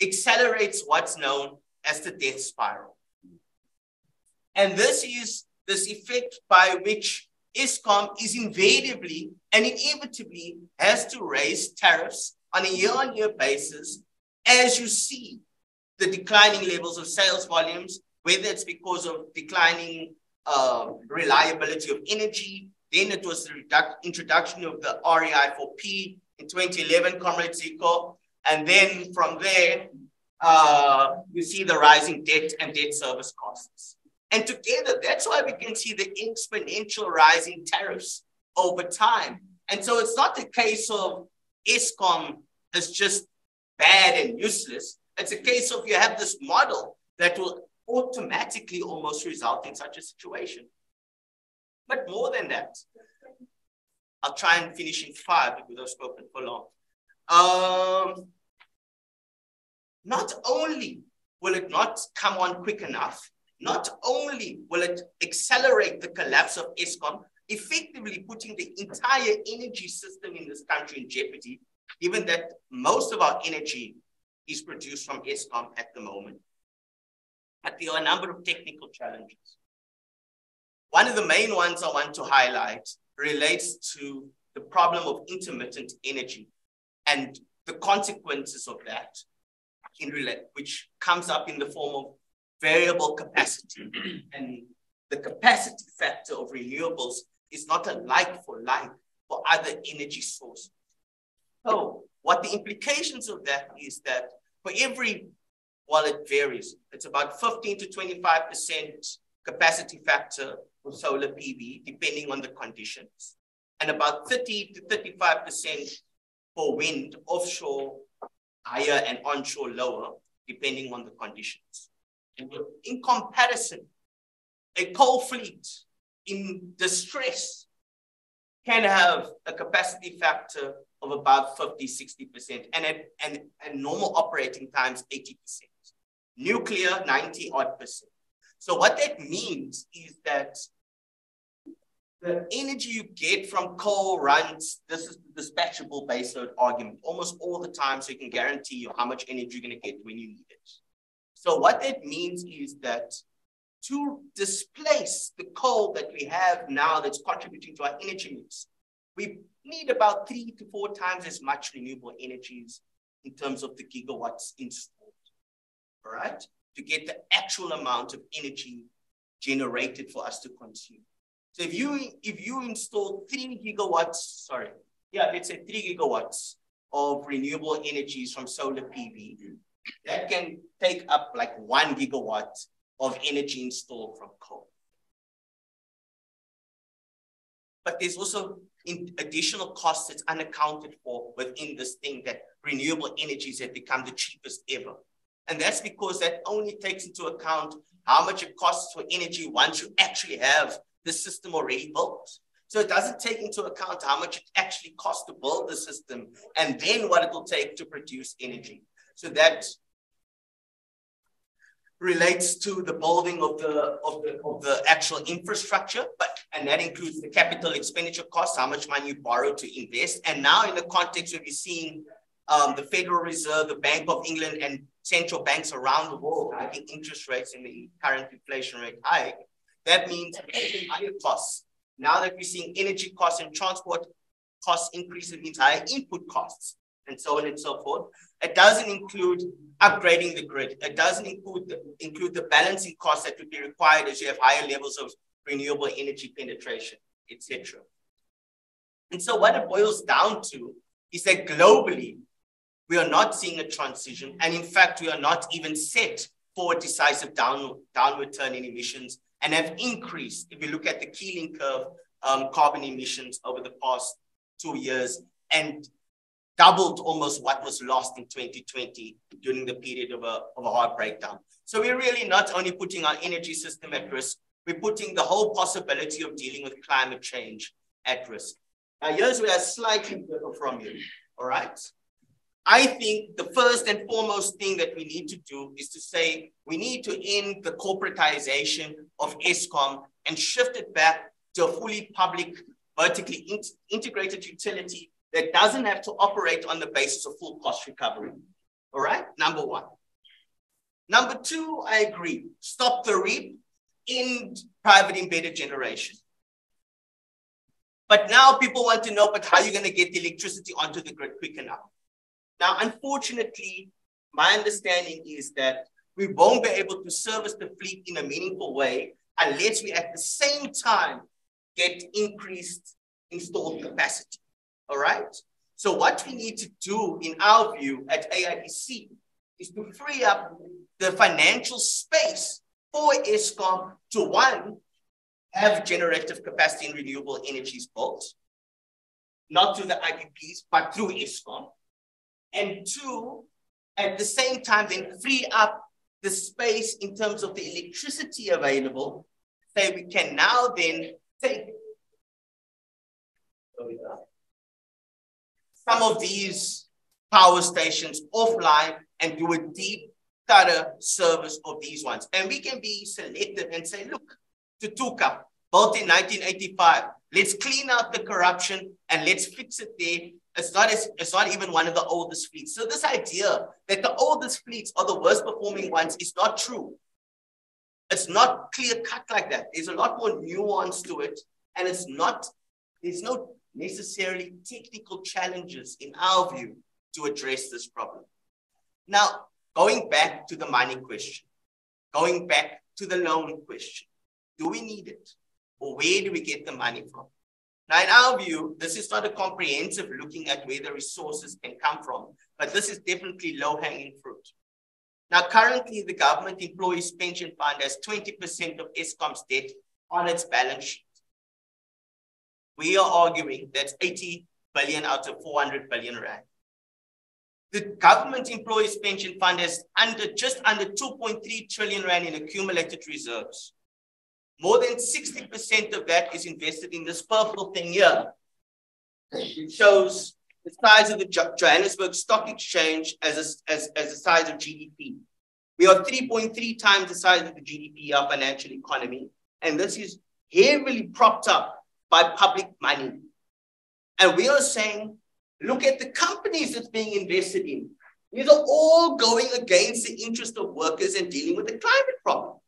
accelerates what's known as the death spiral. And this is this effect by which Eskom is invariably and inevitably has to raise tariffs on a year-on-year basis as you see the declining levels of sales volumes, whether it's because of declining reliability of energy. Then it was the introduction of the REI4P in 2011, Comrade Zico. And then from there, you see the rising debt and debt service costs. And together, that's why we can see the exponential rising tariffs over time. And so it's not a case of Eskom is just bad and useless. It's a case of you have this model that will automatically almost result in such a situation. But more than that, I'll try and finish in 5 because I've spoken for long. Not only will it not come on quick enough, not only will it accelerate the collapse of Eskom, effectively putting the entire energy system in this country in jeopardy, given that most of our energy is produced from Eskom at the moment. But there are a number of technical challenges. One of the main ones I want to highlight relates to the problem of intermittent energy and the consequences of that, which comes up in the form of variable capacity. And the capacity factor of renewables is not a like for like for other energy sources. So what the implications of that is that for every, while it varies, it's about 15 to 25% capacity factor for solar PV, depending on the conditions, and about 30 to 35% for wind, offshore higher and onshore lower, depending on the conditions. In comparison, a coal fleet in distress can have a capacity factor of about 50, 60%, and at normal operating times, 80%. Nuclear, 90 odd percent. So what that means is that the energy you get from coal runs, this is the dispatchable baseload argument, almost all the time, so you can guarantee you how much energy you're going to get when you need it. So what that means is that to displace the coal that we have now that's contributing to our energy mix, we need about 3 to 4 times as much renewable energies in terms of the gigawatts installed, all right? To get the actual amount of energy generated for us to consume. So if you install 3 gigawatts, let's say 3 gigawatts of renewable energies from solar PV, that can take up like 1 gigawatt of energy installed from coal. But there's also additional costs that's unaccounted for within this thing, that renewable energies have become the cheapest ever. And that's because that only takes into account how much it costs for energy once you actually have the system already built. So it doesn't take into account how much it actually costs to build the system and then what it will take to produce energy. So that relates to the building of the actual infrastructure, and that includes the capital expenditure costs, how much money you borrow to invest. And now in the context where we're seeing the Federal Reserve, the Bank of England, and central banks around the world hiking interest rates in the current inflation rate hike, that means higher costs. Now that we're seeing energy costs and transport costs increase, it means higher input costs, and so on and so forth. It doesn't include upgrading the grid. It doesn't include the balancing costs that would be required as you have higher levels of renewable energy penetration, etc. And so what it boils down to is that globally, we are not seeing a transition. And in fact, we are not even set for a decisive downward turn in emissions, and have increased, if you look at the Keeling curve, carbon emissions over the past 2 years, and doubled almost what was lost in 2020 during the period of a hard breakdown. So we're really not only putting our energy system at risk, we're putting the whole possibility of dealing with climate change at risk. Now, here's where I slightly differ from you, all right? I think the first and foremost thing that we need to do is to say we need to end the corporatization of Eskom and shift it back to a fully public, vertically integrated utility that doesn't have to operate on the basis of full cost recovery. All right, number 1. Number 2, I agree. Stop the reap, end private embedded generation. But now people want to know, but how are you going to get the electricity onto the grid quick enough? Now, unfortunately, my understanding is that we won't be able to service the fleet in a meaningful way unless we at the same time get increased installed capacity, all right? So what we need to do, in our view, at AIDC is to free up the financial space for Eskom to, 1, have generative capacity in renewable energies built, not through the IPPs, but through Eskom. And two, at the same time, then free up the space in terms of the electricity available, so we can now then take some of these power stations offline and do a deep, thorough service of these ones. And we can be selective and say, look, Tutuka, built in 1985, let's clean out the corruption and let's fix it there. It's not even one of the oldest fleets. So this idea that the oldest fleets are the worst performing ones is not true. It's not clear cut like that. There's a lot more nuance to it. And there's no necessarily technical challenges in our view to address this problem. Now, going back to the money question, going back to the loan question, do we need it? Or where do we get the money from? Now, in our view, this is not a comprehensive looking at where the resources can come from, but this is definitely low-hanging fruit. Now, currently, the government employees pension fund has 20% of Eskom's debt on its balance sheet. We are arguing that's 80 billion out of 400 billion rand. The government employees pension fund has just under 2.3 trillion rand in accumulated reserves. More than 60% of that is invested in this purple thing here. It shows the size of the Johannesburg Stock Exchange as the size of GDP. We are 3.3 times the size of the GDP, our financial economy. And this is heavily propped up by public money. And we are saying, look at the companies that's being invested in. These are all going against the interest of workers and dealing with the climate problem.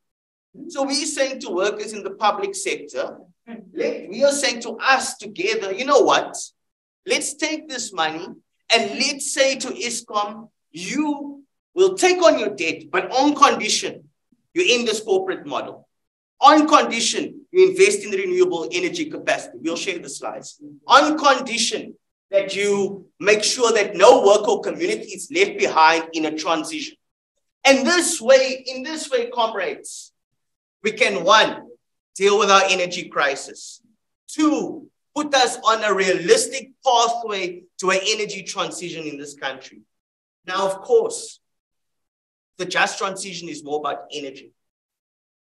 So we're saying to workers in the public sector, we are saying to us together, you know what? Let's take this money and let's say to Eskom, you will take on your debt, but on condition you're in this corporate model. On condition you invest in the renewable energy capacity. We'll share the slides. On condition that you make sure that no worker or community is left behind in a transition. And in this way, comrades, we can, one, deal with our energy crisis. Two, put us on a realistic pathway to an energy transition in this country. Now, of course, the just transition is more about energy.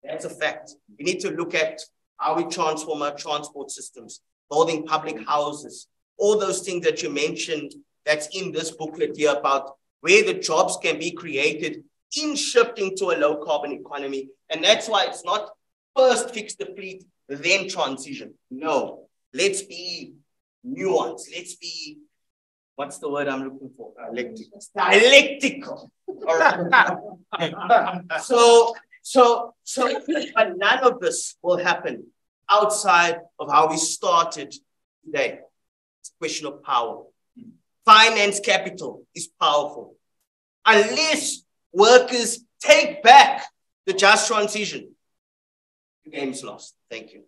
That's a fact. We need to look at how we transform our transport systems, building public houses, all those things that you mentioned that's in this booklet here about where the jobs can be created in shifting to a low carbon economy. And that's why it's not first fix the fleet, then transition. No, let's be nuanced. Let's be, what's the word I'm looking for? Dialectical. All right. But none of this will happen outside of how we started today. It's a question of power. Finance capital is powerful. Unless workers take back the just transition, the game's lost. Thank you.